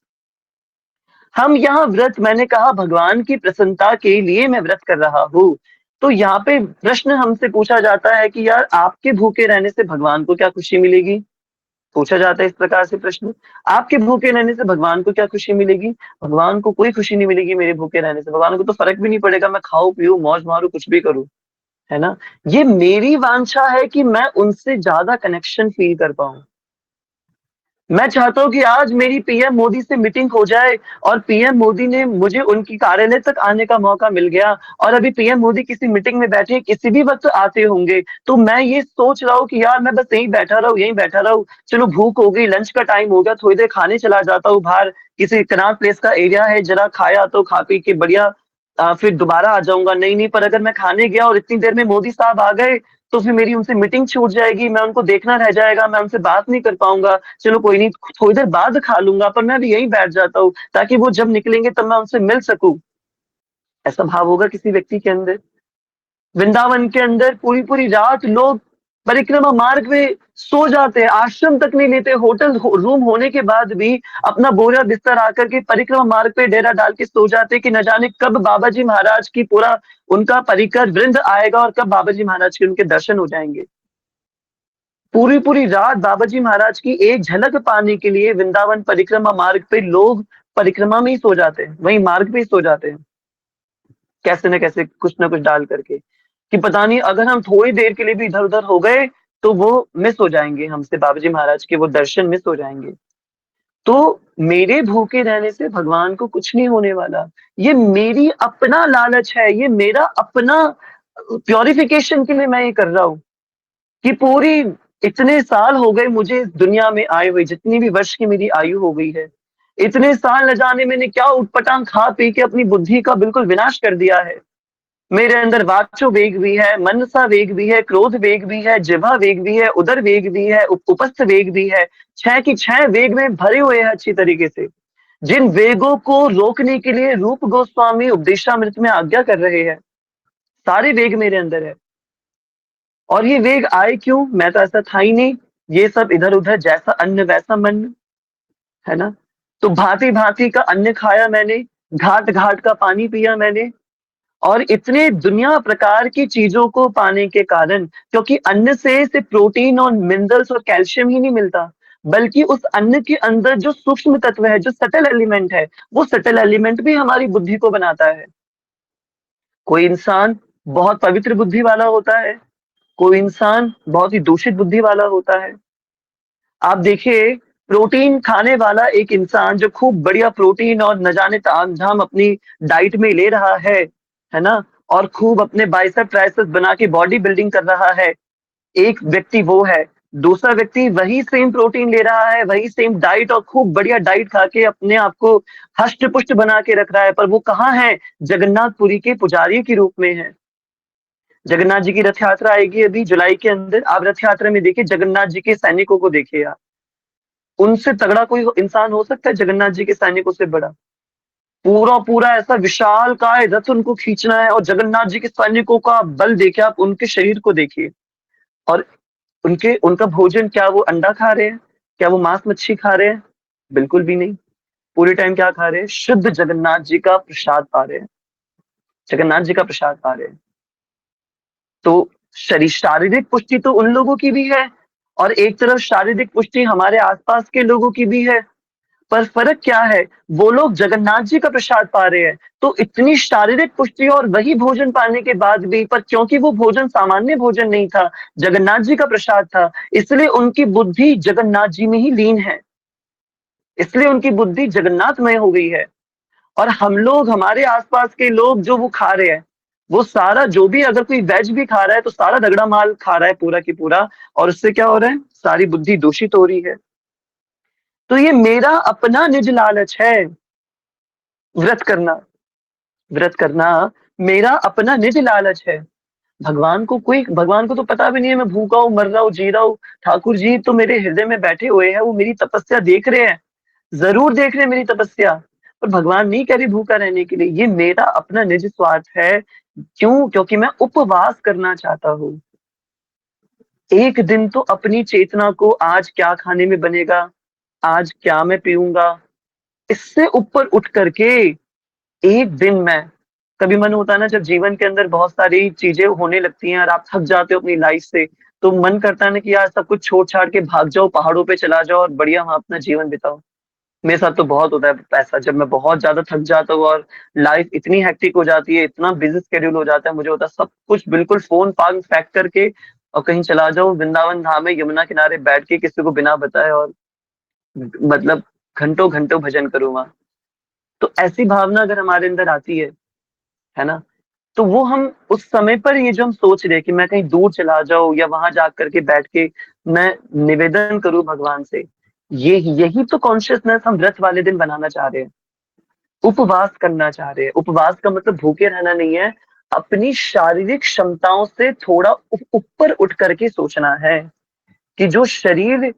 S1: हम यहाँ व्रत, मैंने कहा भगवान की प्रसन्नता के लिए मैं व्रत कर रहा हूँ। तो यहाँ पे प्रश्न हमसे पूछा जाता है कि यार आपके भूखे रहने से भगवान को क्या खुशी मिलेगी? पूछा जाता है इस प्रकार से प्रश्न। आपके भूखे रहने से भगवान को क्या खुशी मिलेगी? भगवान को कोई खुशी नहीं मिलेगी मेरे भूखे रहने से, भगवान को तो फर्क भी नहीं पड़ेगा, मैं खाऊं पीऊं मौज मारूं कुछ भी करूं, है ना? ये मेरी वांछा है कि मैं उनसे ज्यादा कनेक्शन फील कर पाऊं। मैं चाहता हूँ कि आज मेरी पीएम मोदी से मीटिंग हो जाए और पीएम मोदी ने मुझे उनकी कार्यालय तक आने का मौका मिल गया, और अभी पीएम मोदी किसी मीटिंग में बैठे किसी भी वक्त आते होंगे, तो मैं ये सोच रहा हूँ कि यार मैं बस यहीं बैठा रहूं, चलो भूख हो गई, लंच का टाइम हो गया, थोड़ी देर खाने चला जाता हूँ बाहर, किसी कनॉट प्लेस का एरिया है, जरा खाया तो खा पी के बढ़िया फिर दोबारा आ जाऊंगा। नहीं नहीं, पर अगर मैं खाने गया और इतनी देर में मोदी साहब आ गए, तो फिर मेरी उनसे मीटिंग छूट जाएगी, मैं उनको देखना रह जाएगा, मैं उनसे बात नहीं कर पाऊंगा। चलो कोई नहीं, थोड़ी देर बाद खा लूंगा, पर मैं भी यहीं बैठ जाता हूँ ताकि वो जब निकलेंगे तब मैं उनसे मिल सकूं। ऐसा भाव होगा किसी व्यक्ति के अंदर? वृंदावन के अंदर पूरी पूरी रात लोग परिक्रमा मार्ग में सो जाते हैं, आश्रम तक नहीं लेते, रूम होने के बाद भी अपना बोरा बिस्तर आकर के परिक्रमा मार्ग पे डेरा डाल के सो जाते कि न जाने कब बाबा जी महाराज की पूरा उनका परिकर वृंद आएगा और कब बाबा जी महाराज के उनके दर्शन हो जाएंगे। पूरी पूरी रात बाबा जी महाराज की एक झलक पाने के लिए वृंदावन परिक्रमा मार्ग पे लोग परिक्रमा में ही सो जाते हैं, वहीं मार्ग पे ही सो जाते हैं, कैसे न कैसे कुछ ना कुछ डाल करके, कि पता नहीं अगर हम थोड़ी देर के लिए भी इधर उधर हो गए तो वो मिस हो जाएंगे हमसे, बाबा जी महाराज के वो दर्शन मिस हो जाएंगे। तो मेरे भूखे रहने से भगवान को कुछ नहीं होने वाला, ये मेरी अपना लालच है, ये मेरा अपना प्योरिफिकेशन के लिए मैं ये कर रहा हूँ कि पूरी इतने साल हो गए मुझे इस दुनिया में आए हुए, जितनी भी वर्ष की मेरी आयु हो गई है, इतने साल न जाने मैंने क्या उटपटांग खा पी के अपनी बुद्धि का बिल्कुल विनाश कर दिया है। मेरे अंदर वाचो वेग भी है, मनसा वेग भी है, क्रोध वेग भी है, जिह्वा वेग भी है, उदर वेग भी है, उपस्थ वेग भी है। 6 की 6 वेग में भरे हुए हैं अच्छी तरीके से। जिन वेगों को रोकने के लिए रूप गोस्वामी उपदेशामृत में आज्ञा कर रहे हैं, सारे वेग मेरे अंदर है। और ये वेग आए क्यों? मैं तो ऐसा था ही नहीं। ये सब इधर-उधर जैसा अन्न वैसा मन, है ना? तो भांति-भांति का अन्न खाया मैंने, घाट-घाट का पानी पिया मैंने और इतने दुनिया प्रकार की चीज़ों को पाने के कारण, क्योंकि अन्न से सिर्फ़ प्रोटीन और मिनरल्स और कैल्शियम ही नहीं मिलता, बल्कि उस अन्न के अंदर जो सूक्ष्म तत्व है, जो सटल एलिमेंट है, वो सटल एलिमेंट भी हमारी बुद्धि को बनाता है। कोई इंसान बहुत पवित्र बुद्धि वाला होता है, कोई इंसान बहुत ही दूषित बुद्धि वाला होता है। आप देखिए, प्रोटीन खाने वाला एक इंसान जो खूब बढ़िया प्रोटीन और न जाने तामझाम अपनी डाइट में ले रहा है ना? और खूब अपने बाइसेप ट्राइसेप्स बना के बॉडी बिल्डिंग कर रहा है, एक व्यक्ति वो है। दूसरा व्यक्ति वही सेम प्रोटीन ले रहा है, वही सेम डाइट और खूब बढ़िया डाइट खा के अपने आप को हष्ट-पुष्ट बना के रख रहा है, पर वो कहाँ है? जगन्नाथपुरी के पुजारी के रूप में है। जगन्नाथ जी की रथ यात्रा आएगी अभी जुलाई के अंदर, आप रथ यात्रा में देखिए जगन्नाथ जी के सैनिकों को देखिए आप। उनसे तगड़ा कोई इंसान हो सकता है जगन्नाथ जी के सैनिकों से बड़ा? पूरा-पूरा ऐसा विशालकाय रथ उनको खींचना है और जगन्नाथ जी के सैनिकों का बल देखिए आप, उनके शरीर को देखिए और उनके उनका भोजन क्या वो अंडा खा रहे हैं? क्या वो मांस-मच्छी खा रहे हैं? बिल्कुल भी नहीं। पूरे टाइम क्या खा रहे हैं? शुद्ध जगन्नाथ जी का प्रसाद पा रहे हैं। जगन्नाथ जी का प्रसाद पा रहे हैं। तो शारीरिक पुष्टि तो उन लोगों की भी है और एक तरफ शारीरिक पुष्टि हमारे आस-पास के लोगों की भी है। पर फ़र्क क्या है? वो लोग जगन्नाथ जी का प्रसाद पा रहे हैं, तो इतनी शारीरिक पुष्टि और वही भोजन पाने के बाद भी पर क्योंकि वो भोजन सामान्य भोजन नहीं था, जगन्नाथ जी का प्रसाद था, इसलिए उनकी बुद्धि जगन्नाथ जी में ही लीन है। इसलिए उनकी बुद्धि जगन्नाथमय हो गई है। और हम लोग, हमारे आस-पास के लोग जो वो खा रहे हैं, वो सारा जो भी अगर कोई वेज भी खा रहा है, तो सारा दगड़ा माल खा रहा है पूरा की पूरा और उससे क्या हो रहा है? सारी बुद्धि दूषित हो रही है। तो ये मेरा अपना निज लालच है, व्रत करना। व्रत करना मेरा अपना निज लालच है। भगवान को तो पता भी नहीं है मैं भूखा हूँ, मर रहा हूँ, जी रहा हूँ। ठाकुर जी तो मेरे हृदय में बैठे हुए हैं, वो मेरी तपस्या देख रहे हैं, ज़रूर देख रहे हैं मेरी तपस्या। पर भगवान नहीं कह रहे भूखा रहने के लिए, ये मेरा अपना निज स्वार्थ है। क्यों? क्योंकि मैं उपवास करना चाहता हूँ। एक दिन तो अपनी चेतना को आज क्या खाने में बनेगा, आज क्या मैं पीऊँगा, इससे ऊपर उठ कर के एक दिन मैं, कभी मन होता है ना जब जीवन के अंदर बहुत सारी चीज़ें होने लगती हैं और आप थक जाते हो अपनी लाइफ़ से, तो मन करता है ना कि यार सब कुछ छोड़-छाड़ के भाग जाओ, पहाड़ों पे चला जाओ और बढ़िया वहाँ अपना जीवन बिताओ। मेरे साथ तो बहुत होता है ऐसा, जब मैं बहुत ज़्यादा थक जाता हूँ और लाइफ़ इतनी हेक्टिक हो जाती है, इतना बिज़ी शेड्यूल हो जाता है, मुझे होता है सब कुछ बिल्कुल फ़ोन-फान फेंक करके और कहीं चला जाऊँ वृंदावन धाम में यमुना किनारे बैठ के किसी को बिना बताए और मतलब घंटों-घंटों भजन करूँ वहाँ। तो ऐसी भावना अगर हमारे अंदर आती है ना? तो वो हम उस समय पर ये जो हम सोच रहे हैं कि मैं कहीं दूर चला जाऊँ या वहाँ जा कर के बैठ के मैं निवेदन करूँ भगवान से, ये यही तो कॉन्शियसनेस हम व्रत वाले दिन बनाना चाह रहे हैं। उपवास करना चाह रहे हैं। उपवास का मतलब भूखे रहना नहीं है, अपनी शारीरिक क्षमताओं से थोड़ा ऊपर उठ कर के सोचना है कि जो शरीर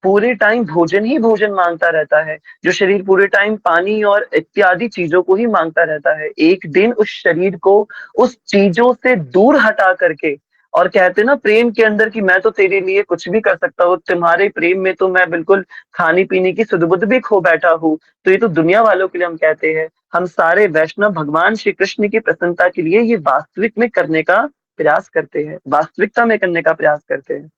S1: पूरे टाइम भोजन ही भोजन माँगता रहता है, जो शरीर पूरे टाइम पानी और इत्यादि चीज़ों को ही माँगता रहता है, एक दिन उस शरीर को उस चीज़ों से दूर हटा करके और कहते हैं ना प्रेम के अंदर कि मैं तो तेरे लिए कुछ भी कर सकता हूँ, तुम्हारे प्रेम में तो मैं बिल्कुल खाने-पीने की सुध-बुध भी खो बैठा हूँ। तो ये तो दुनिया वालों के लिए हम कहते हैं। हम सारे वैष्णव भगवान श्री कृष्ण की प्रसन्नता के लिए ये वास्तविक में करने का प्रयास करते हैं, वास्तविकता में करने का प्रयास करते हैं।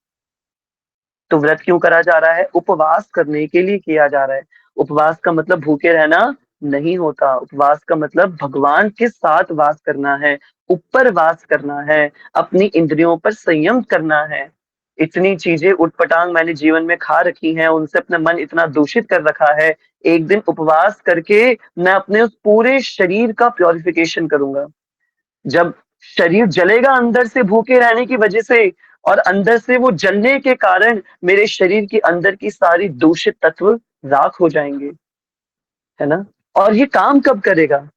S1: तो व्रत क्यों करा जा रहा है? उपवास करने के लिए किया जा रहा है। उपवास का मतलब भूखे रहना नहीं होता। उपवास का मतलब भगवान के साथ वास करना है, ऊपर वास करना है, अपनी इंद्रियों पर संयम करना है। इतनी चीज़ें उटपटांग मैंने जीवन में खा रखी हैं, उनसे अपना मन इतना दूषित कर रखा है, एक दिन उपवास करके मैं अपने उस पूरे शरीर का प्यूरिफिकेशन करूँगा। जब शरीर जलेगा अंदर से भूखे रहने की वजह से और अंदर से वो जलने के कारण मेरे शरीर के अंदर की सारी दूषित तत्व राख हो जाएँगे। है ना? और ये काम कब करेगा?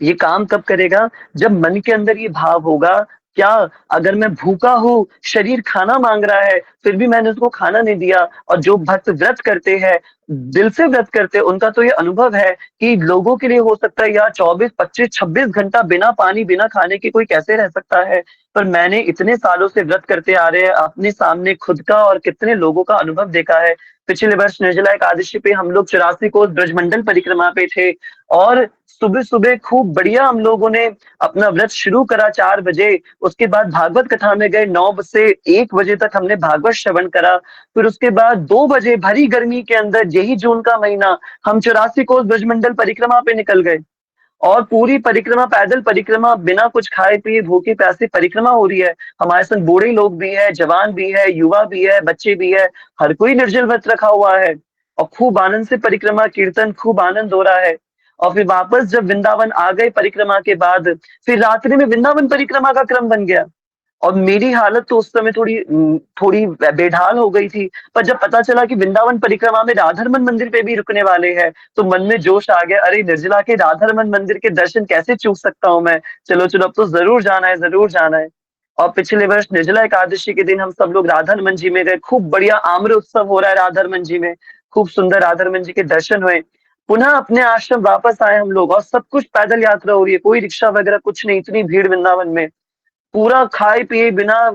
S1: ये काम कब करेगा? जब मन के अंदर ये भाव होगा, क्या अगर मैं भूखा हूँ, शरीर खाना माँग रहा है, फिर भी मैंने उसको खाना नहीं दिया। और जो भक्त व्रत करते हैं, दिल से व्रत करते हैं, उनका तो ये अनुभव है कि लोगों के लिए हो सकता है यार 24, 25, 26 घंटा बिना पानी, बिना खाने के कोई कैसे रह सकता है? पर मैंने इतने सालों से व्रत करते आ रहे हैं, अपने सामने खुद का और कितने लोगों का अनुभव देखा है। पिछले वर्ष निर्जला एकादशी पे हम लोग 84 कोस ब्रजमंडल परिक्रमा पे थे और सुबह-सुबह खूब बढ़िया हम लोगों ने अपना व्रत शुरू करा 4 बजे, उसके बाद भागवत कथा में गए 9 से 1 बजे तक हमने भागवत श्रवण करा। फिर उसके बाद 2 बजे भरी गर्मी के अंदर, यही जून का महीना, हम 84 कोस ब्रजमंडल परिक्रमा पे निकल गए। और पूरी परिक्रमा, पैदल परिक्रमा, बिना कुछ खाए पिए, भूखे प्यासे परिक्रमा हो रही है। हमारे संग बूढ़े लोग भी हैं, जवान भी है, युवा भी है, बच्चे भी है, हर कोई निर्जल व्रत रखा हुआ है। और खूब आनंद से परिक्रमा, कीर्तन, खूब आनंद हो रहा है। और फिर वापस जब वृंदावन आ गए परिक्रमा के बाद, फिर रात्रि में वृंदावन परिक्रमा का क्रम बन गया। और मेरी हालत तो उस समय थोड़ी बेढाल हो गई थी। पर जब पता चला कि वृंदावन परिक्रमा में राधारमण मंदिर पे भी रुकने वाले हैं, तो मन में जोश आ गया, अरे निर्जला के राधारमण मंदिर के दर्शन कैसे चूक सकता हूँ मैं? चलो, चलो अब तो ज़रूर जाना है, ज़रूर जाना है। और पिछले वर्ष निर्जला एकादशी के दिन हम सब लोग राधारमण जी में गए, खूब बढ़िया आम्र उत्सव हो रहा है राधारमण जी में, खूब सुंदर राधारमण जी के दर्शन हुए। पुनः अपने आश्रम वापस आए हम लोग और सब कुछ पैदल यात्रा हो रही है, कोई रिक्शा वगैरह कुछ नहीं, इतनी भीड़ वृंदावन में। पूरा खाए पिए बिना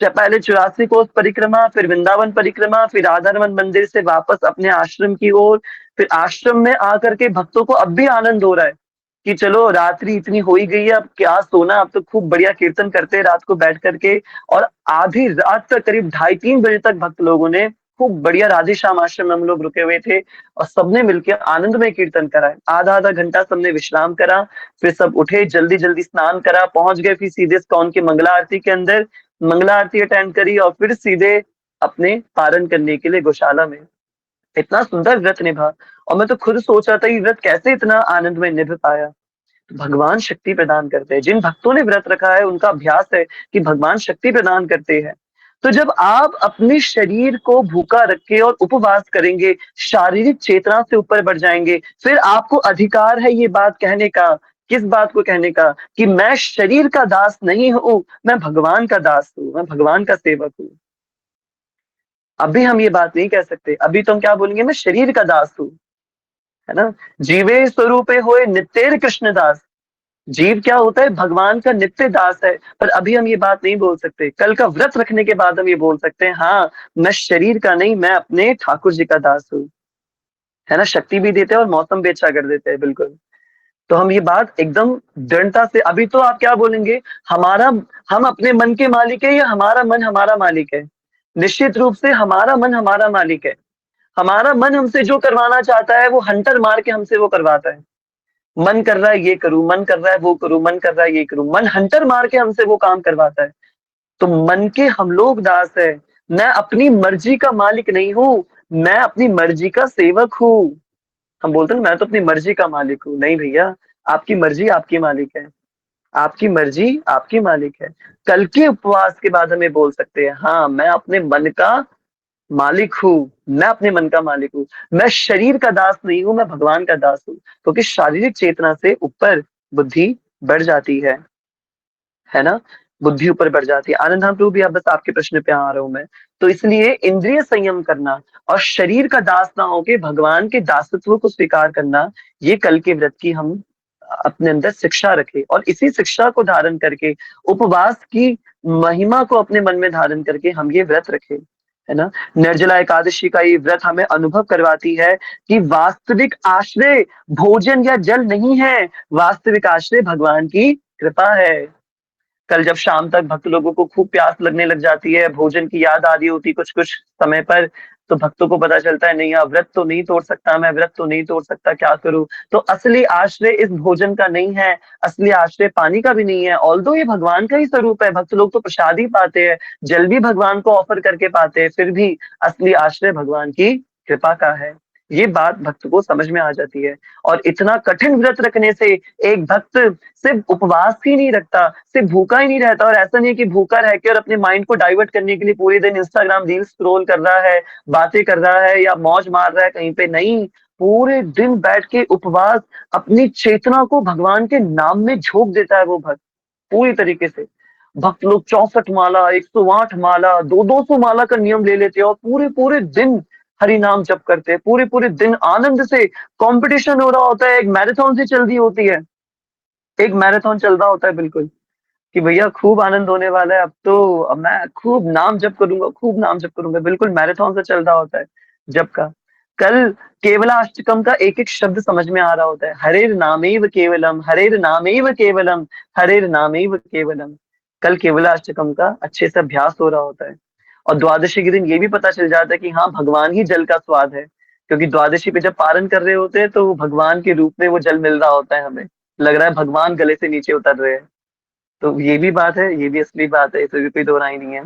S1: पहले 84 कोस परिक्रमा, फिर वृंदावन परिक्रमा, फिर राधारमण मंदिर से वापस अपने आश्रम की ओर। फिर आश्रम में आकर के भक्तों को अब भी आनंद हो रहा है कि चलो रात्रि इतनी हो ही गई है, अब क्या सोना, अब तो खूब बढ़िया कीर्तन करते हैं रात को बैठ करके। और आधी रात तक, करीब 2:30-3 बजे तक भक्त लोगों ने खूब बढ़िया राधे श्याम आश्रम में हम लोग रुके हुए थे और सबने मिलकर आनंदमय कीर्तन करा है। आधा-आधा घंटा सबने विश्राम करा, फिर सब उठे, जल्दी-जल्दी स्नान करा, पहुँच गए फिर सीधे इस्कॉन की मंगला आरती के अंदर, मंगला आरती अटेंड करी और फिर सीधे अपने पारण करने के लिए गौशाला में। इतना सुंदर व्रत निभा और मैं तो खुद सोच रहा था ये व्रत कैसे इतना आनंदमय निभ पाया। भगवान शक्ति प्रदान करते हैं। जिन भक्तों ने व्रत रखा है उनका अभ्यास है कि भगवान शक्ति प्रदान करते हैं। तो जब आप अपने शरीर को भूखा रख के और उपवास करेंगे, शारीरिक चेतना से ऊपर बढ़ जाएँगे, फिर आपको अधिकार है ये बात कहने का, किस बात को कहने का कि मैं शरीर का दास नहीं हूँ, मैं भगवान का दास हूँ, मैं भगवान का सेवक हूँ। अभी हम ये बात नहीं कह सकते, अभी तो हम क्या बोलेंगे, मैं शरीर का दास हूँ, है ना? जीवे स्वरूपे होए नितेर कृष्ण दास। जीव क्या होता है? भगवान का नित्य दास है। पर अभी हम ये बात नहीं बोल सकते। कल का व्रत रखने के बाद हम ये बोल सकते हैं, हाँ, मैं शरीर का नहीं, मैं अपने ठाकुर जी का दास हूँ। है ना? शक्ति भी देते हैं और मौसम भी अच्छा कर देते हैं, बिल्कुल। तो हम ये बात एकदम दृढ़ता से, अभी तो आप क्या बोलेंगे, हमारा हम अपने मन के मालिक है या हमारा मन हमारा मालिक है? निश्चित रूप से हमारा मन हमारा मालिक है। हमारा मन हमसे जो करवाना चाहता है, वो हंटर मार के हमसे वो करवाता है। मन कर रहा है ये करूँ, मन कर रहा है वो करूँ, मन कर रहा है ये करूँ, मन हंटर मार के हमसे वो काम करवाता है। तो मन के हम लोग दास हैं। मैं अपनी मर्ज़ी का मालिक नहीं हूँ, मैं अपनी मर्ज़ी का सेवक हूँ। हम बोलते हैं ना, मैं तो अपनी मर्ज़ी का मालिक हूँ। नहीं भैया, आपकी मर्ज़ी आपकी मालिक है। आपकी मर्ज़ी आपकी मालिक है। कल के उपवास के बाद हम ये बोल सकते हैं, हाँ, मैं अपने मन का मालिक हूँ, मैं अपने मन का मालिक हूँ। मैं शरीर का दास नहीं हूँ, मैं भगवान का दास हूँ। क्योंकि शारीरिक चेतना से ऊपर बुद्धि बढ़ जाती है ना? बुद्धि ऊपर बढ़ जाती है। आनंद धाम प्रभु भी, अब बस आपके प्रश्न पे आ रहा हूँ मैं। तो इसलिए इंद्रिय संयम करना और शरीर का दास ना होके भगवान के दासत्व को स्वीकार करना, ये कल के व्रत की हम अपने अंदर शिक्षा रखें और इसी शिक्षा को धारण करके उपवास की महिमा को अपने मन में धारण करके हम ये व्रत रखें, है ना? निर्जला एकादशी का ये व्रत हमें अनुभव करवाती है कि वास्तविक आश्रय भोजन या जल नहीं है, वास्तविक आश्रय भगवान की कृपा है। कल जब शाम तक भक्त लोगों को खूब प्यास लगने लग जाती है, भोजन की याद आ रही होती कुछ-कुछ समय पर, तो भक्तों को पता चलता है, नहीं यार, व्रत तो नहीं तोड़ सकता मैं, व्रत तो नहीं तोड़ सकता, क्या करूँ? तो असली आश्रय इस भोजन का नहीं है, असली आश्रय पानी का भी नहीं है। ऑल्दो ये भगवान का ही स्वरूप है, भक्त लोग तो प्रसाद ही पाते हैं, जल भी भगवान को ऑफर करके पाते हैं, फिर भी असली आश्रय भगवान की कृपा का है। ये बात भक्त को समझ में आ जाती है। और इतना कठिन व्रत रखने से एक भक्त सिर्फ उपवास ही नहीं रखता, सिर्फ भूखा ही नहीं रहता, और ऐसा नहीं है कि भूखा रह के और अपने माइंड को डाइवर्ट करने के लिए पूरे दिन इंस्टाग्राम रील्स स्क्रॉल कर रहा है, बातें कर रहा है या मौज मार रहा है कहीं पे, नहीं। पूरे दिन बैठ के उपवास, अपनी चेतना को भगवान के नाम में झोंक देता है वो भक्त, पूरी तरीके से। भक्त लोग 64 माला, 108 माला, 200 माला का नियम ले लेते हैं और पूरे-पूरे दिन हरि नाम जप करते हैं। पूरे-पूरे दिन आनंद से कॉम्पिटिशन हो रहा होता है, एक मैराथन सी चल रही होती है। एक मैराथन चल रहा होता है बिल्कुल। कि भैया खूब आनंद होने वाला है अब मैं खूब नाम जप करूँगा, खूब नाम जप करूँगा, बिल्कुल मैराथन सा चल रहा होता है जप का। कल केवलाष्टकम का एक-एक शब्द समझ में आ रहा होता है। हरेर नामेव केवलम, हरेर नामेव केवलम, हरेर नामेव केवलम। कल केवलाष्टकम का अच्छे से अभ्यास हो रहा होता है। और द्वादशी के दिन ये भी पता चल जाता है कि हाँ, भगवान ही जल का स्वाद है। क्योंकि द्वादशी पे जब पारण कर रहे होते हैं तो वो भगवान के रूप में वो जल मिल रहा होता है हमें। लग रहा है भगवान गले से नीचे उतर रहे हैं। तो ये भी बात है, ये भी असली बात है, इसमें भी कोई दो राय नहीं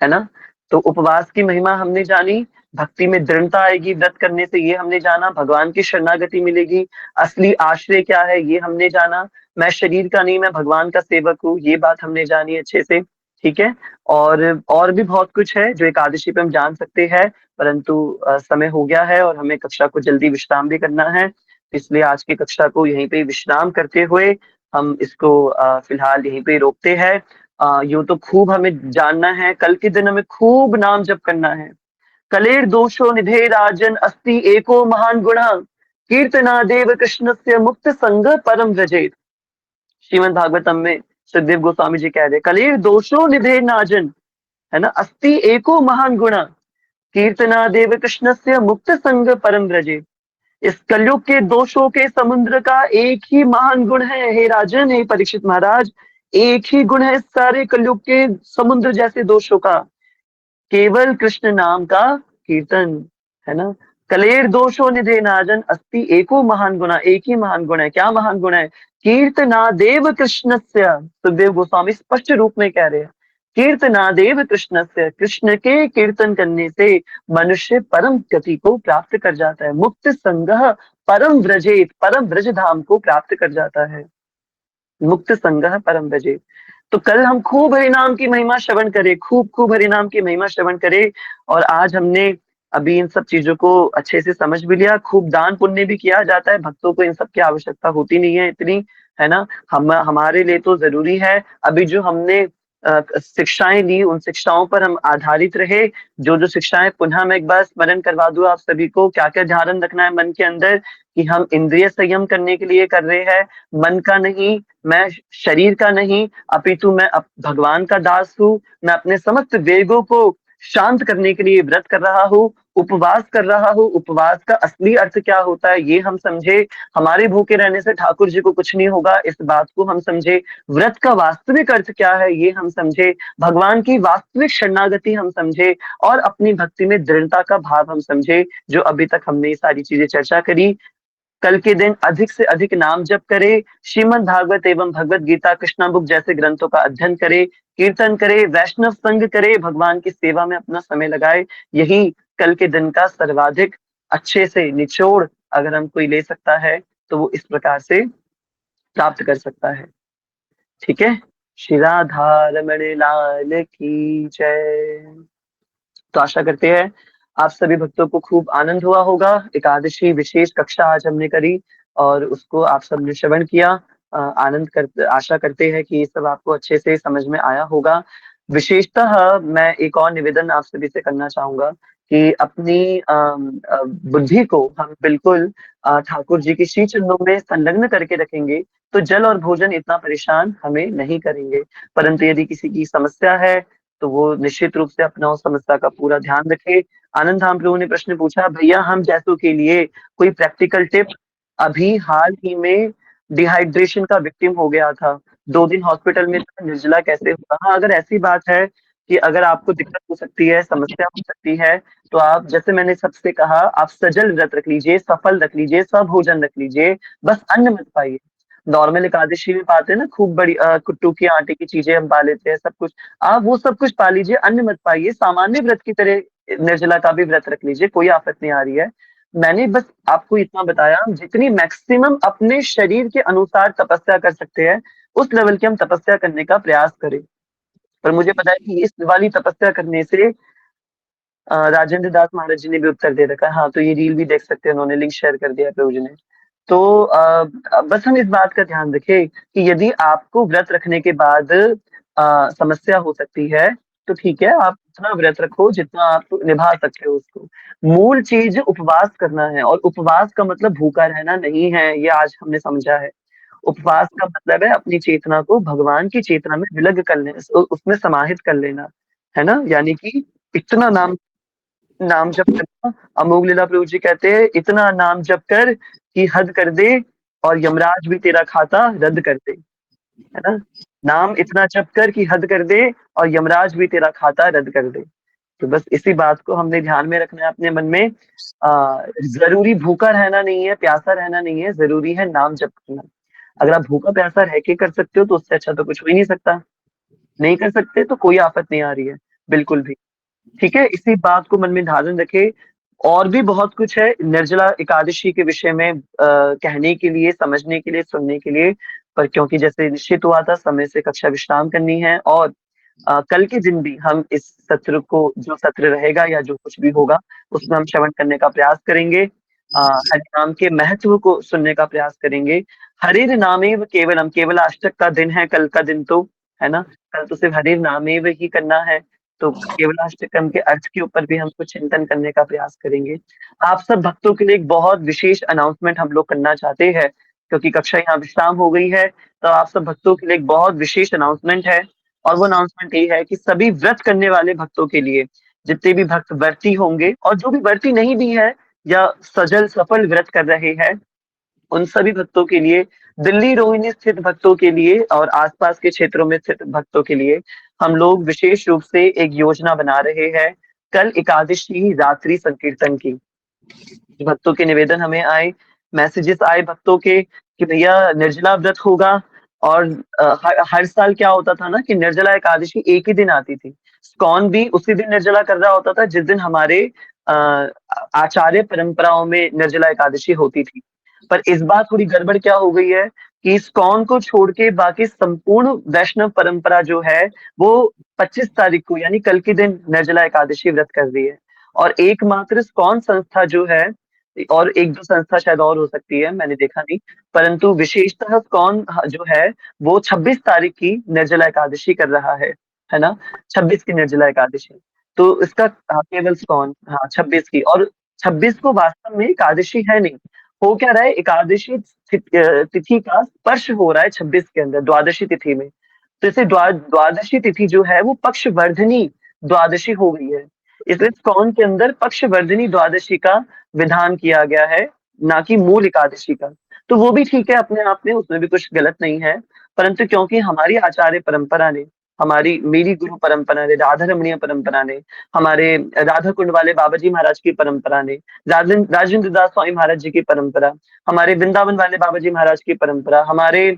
S1: है ना? तो उपवास की महिमा हमने जानी, भक्ति में दृढ़ता आएगी व्रत करने से ये हमने जाना, भगवान की शरणागति मिलेगी, असली आश्रय क्या है ये हमने जाना, मैं शरीर का नहीं मैं भगवान का सेवक हूँ, ये बात हमने जानी अच्छे से, ठीक है? और भी बहुत कुछ है जो एकादशी पे हम जान सकते हैं, परंतु समय हो गया है और हमें कक्षा को जल्दी विश्राम भी करना है, इसलिए आज की कक्षा को यहीं पे विश्राम करते हुए हम इसको फिलहाल यहीं पे रोकते हैं। यूँ तो खूब हमें जानना है, कल के दिन हमें खूब नाम जप करना है। कलेर दोषो निधे राजन अस्ति एको महान गुणः कीर्तनादेव कृष्णस्य मुक्त संग परम व्रजेत। श्रीमद् भागवतम में सुखदेव गोस्वामी जी कह रहे कलेर दोषो निधे नाजन, है ना? अस्ति एको महान गुणः कीर्तनादेव कृष्णस्य मुक्त संग परम व्रजेत। इस कलयुग के दोषों के समुद्र का एक ही महान गुण है हे राजन, हे परीक्षित महाराज, एक ही गुण है सारे कलयुग के समुद्र जैसे दोषों का, केवल कृष्ण नाम का कीर्तन, है ना? कलेर दोषो निधे नाजन अस्ति एको महान गुणा, एक ही महान गुण है। क्या महान गुण है? कीर्तनादेव कृष्णस्य, सुखदेव गोस्वामी स्पष्ट रूप में कह रहे हैं, कीर्तनादेव कृष्णस्य, कृष्ण के कीर्तन करने से मनुष्य परम गति को प्राप्त कर जाता है, मुक्त संगः परम व्रजेत, परम व्रज धाम को प्राप्त कर जाता है, मुक्त संगः परम व्रजेत। तो कल हम खूब हरिनाम की महिमा श्रवण करें, खूब हरिनाम की महिमा श्रवण करें। और आज हमने अभी इन सब चीजों को अच्छे से समझ भी लिया, खूब दान पुण्य भी किया जाता है, भक्तों को इन सब की आवश्यकता होती नहीं है इतनी, है ना? हम हमारे लिए तो जरूरी है अभी जो हमने शिक्षाएं ली उन शिक्षाओं पर हम आधारित रहे। जो शिक्षाएं पुनः मैं एक बार स्मरण करवा दूं आप सभी को, क्या क्या ध्यान रखना है मन के अंदर कि हम इंद्रिय संयम करने के लिए कर रहे हैं, मन का नहीं, मैं शरीर का नहीं, अपितु मैं भगवान का दास हूँ, मैं अपने समस्त वेगों को शांत करने के लिए व्रत कर रहा हूँ, उपवास कर रहा हूँ, उपवास का असली अर्थ क्या होता है ये हम समझे, हमारे भूखे रहने से ठाकुर जी को कुछ नहीं होगा इस बात को हम समझे, व्रत का वास्तविक अर्थ क्या है ये हम समझे, भगवान की वास्तविक शरणागति हम समझे और अपनी भक्ति में दृढ़ता का भाव हम समझे, जो अभी तक हमने ये सारी चीजें चर्चा करी। कल के दिन अधिक से अधिक नाम जप करे, श्रीमद् भागवत एवं भगवत गीता कृष्णा बुक जैसे ग्रंथों का अध्ययन करे, कीर्तन करे, वैष्णव संग करे, भगवान की सेवा में अपना समय लगाए, यही कल के दिन का सर्वाधिक अच्छे से निचोड़ अगर हम कोई ले सकता है तो वो इस प्रकार से प्राप्त कर सकता है, ठीक है? श्री राधा रमण लाल की जय। तो आशा करते हैं आप सभी भक्तों को खूब आनंद हुआ होगा। एकादशी विशेष कक्षा आज हमने करी और उसको आप सबने श्रवण किया। आनंद कर आशा करते हैं कि ये सब आपको अच्छे से समझ में आया होगा। विशेषतः मैं एक और निवेदन आप सभी से करना चाहूंगा कि अपनी बुद्धि को हम बिल्कुल ठाकुर जी के श्री चरणों में संलग्न करके रखेंगे तो जल और भोजन इतना परेशान हमें नहीं करेंगे। परंतु यदि किसी की समस्या है तो वो निश्चित रूप से अपना उस समस्या का पूरा ध्यान रखे। आनंद धाम प्रभु ने प्रश्न पूछा, भैया हम जैसों के लिए कोई प्रैक्टिकल टिप? अभी हाल ही में डिहाइड्रेशन का विक्टिम हो गया था, 2 दिन हॉस्पिटल में था, निर्जला कैसे होगा? हाँ, अगर ऐसी बात है कि अगर आपको दिक्कत हो सकती है, समस्या हो सकती है, तो आप जैसे मैंने सबसे कहा, आप सजल व्रत रख लीजिए, सफल रख लीजिए, भोजन रख लीजिए, बस अन्न मत पाइए। नॉर्मल एकादशी में पाते हैं ना खूब बड़ी कुट्टू की आटे की चीजें हम पा लेते हैं सब कुछ, आप वो सब कुछ पा लीजिए, अन्न मत पाइए, सामान्य व्रत की तरह निर्जला का भी व्रत रख लीजिए, कोई आफत नहीं आ रही है। मैंने बस आपको इतना बताया, जितनी मैक्सिमम अपने शरीर के अनुसार तपस्या कर सकते हैं उस लेवल की हम तपस्या करने का प्रयास करें। पर मुझे पता है कि इस वाली तपस्या करने से राजेंद्र दास महाराज जी ने भी उत्तर दे रखा है। हाँ, तो ये रील भी देख सकते हैं, उन्होंने लिंक शेयर कर दिया है प्रभु जी ने। तो बस हम इस बात का ध्यान रखें कि यदि आपको व्रत रखने के बाद समस्या हो सकती है, तो ठीक है, आप उतना व्रत रखो जितना आप निभा सकते हो उसको। मूल चीज़ उपवास करना है, और उपवास का मतलब भूखा रहना नहीं है, ये आज हमने समझा है। उपवास का मतलब है अपनी चेतना को भगवान की चेतना में विलग कर ले, उसमें समाहित कर लेना, है ना? यानी कि इतना नाम नाम जप करना। अमोघ लीला प्रभु जी कहते हैं, इतना नाम जप कर कि हद कर दे, और यमराज भी तेरा खाता रद्द कर दे, है ना? नाम इतना जप कर कि हद कर दे, और यमराज भी तेरा खाता रद्द कर दे। तो बस इसी बात को हमने ध्यान में रखना है अपने मन में। जरूरी भूखा रहना नहीं है, प्यासा रहना नहीं है, जरूरी है नाम जप करना। अगर आप भूखा प्यासा रह के कर सकते हो तो उससे अच्छा तो कुछ हो ही नहीं सकता। नहीं कर सकते तो कोई आफत नहीं आ रही है, बिल्कुल भी। ठीक है, इसी बात को मन में धारण रखे। और भी बहुत कुछ है निर्जला एकादशी के विषय में कहने के लिए, समझने के लिए, सुनने के लिए। पर क्योंकि जैसे निश्चित हुआ था, समय से कक्षा विश्राम करनी है, और कल के दिन भी हम इस सत्र को, जो सत्र रहेगा या जो कुछ भी होगा, उसमें हम श्रवण करने का प्रयास करेंगे। हरि नाम के महत्व को सुनने का प्रयास करेंगे। हरिर नामेव केवलम, केवल अष्टक का दिन है कल का दिन, तो है ना? कल तो सिर्फ हरिर नामेव ही करना है। तो केवलाष्टकम के अर्थ के ऊपर भी हम कुछ चिंतन करने का प्रयास करेंगे। आप सब भक्तों के लिए एक बहुत विशेष अनाउंसमेंट हम लोग करना चाहते हैं, क्योंकि कक्षा यहाँ विश्राम हो गई है। तो आप सब भक्तों के लिए एक बहुत विशेष अनाउंसमेंट है, और वो अनाउंसमेंट ये है कि सभी व्रत करने वाले भक्तों के लिए, जितने भी भक्त व्रती होंगे और जो भी व्रती नहीं भी है, या सजल सफल व्रत कर रहे हैं, उन सभी भक्तों के लिए, दिल्ली रोहिणी स्थित भक्तों के लिए और आसपास के क्षेत्रों में स्थित भक्तों के लिए, हम लोग विशेष रूप से एक योजना बना रहे हैं कल एकादशी रात्रि संकीर्तन की। भक्तों के निवेदन हमें आए, मैसेजेस आए भक्तों के कि भैया निर्जला व्रत होगा। और हर साल क्या होता था ना कि निर्जला एकादशी एक ही दिन आती थी। कौन भी उसी दिन निर्जला कर रहा होता था जिस दिन हमारे अ, आचार्य परंपराओं में निर्जला एकादशी होती थी। पर इस बार थोड़ी गड़बड़ क्या हो गई है कि इस्कॉन को छोड़ के बाकी संपूर्ण वैष्णव परंपरा जो है, वो 25 तारीख को यानी कल के दिन निर्जला एकादशी व्रत कर रही है। और एकमात्र इस्कॉन संस्था जो है, और एक दो संस्था शायद और हो सकती है, मैंने देखा नहीं, परंतु विशेषतः इस्कॉन जो है वो 26 तारीख की निर्जला एकादशी कर रहा है ना? 26 की निर्जला एकादशी। तो इसका केवल इस्कॉन, हाँ 26 की, और 26 को वास्तव में एकादशी है नहीं। हो क्या रहा है, एकादशी तिथि का स्पर्श हो रहा है 26 के अंदर, द्वादशी तिथि में। तो इसे द्वादशी तिथि जो है वो पक्षवर्धनी द्वादशी हो गई है। इसलिए इस्कॉन के अंदर पक्षवर्धनी द्वादशी का विधान किया गया है, ना कि मूल एकादशी का। तो वो भी ठीक है अपने आप में, उसमें भी कुछ गलत नहीं है। परंतु क्योंकि हमारी आचार्य परंपरा ने, हमारी मेरी गुरु परंपरा ने, राधा रमणीय परंपरा ने, हमारे राधा कुंड वाले बाबा जी महाराज की परंपरा ने, राजेंद्र दास स्वामी महाराज जी की परंपरा, हमारे वृंदावन वाले बाबा जी महाराज की परंपरा, हमारे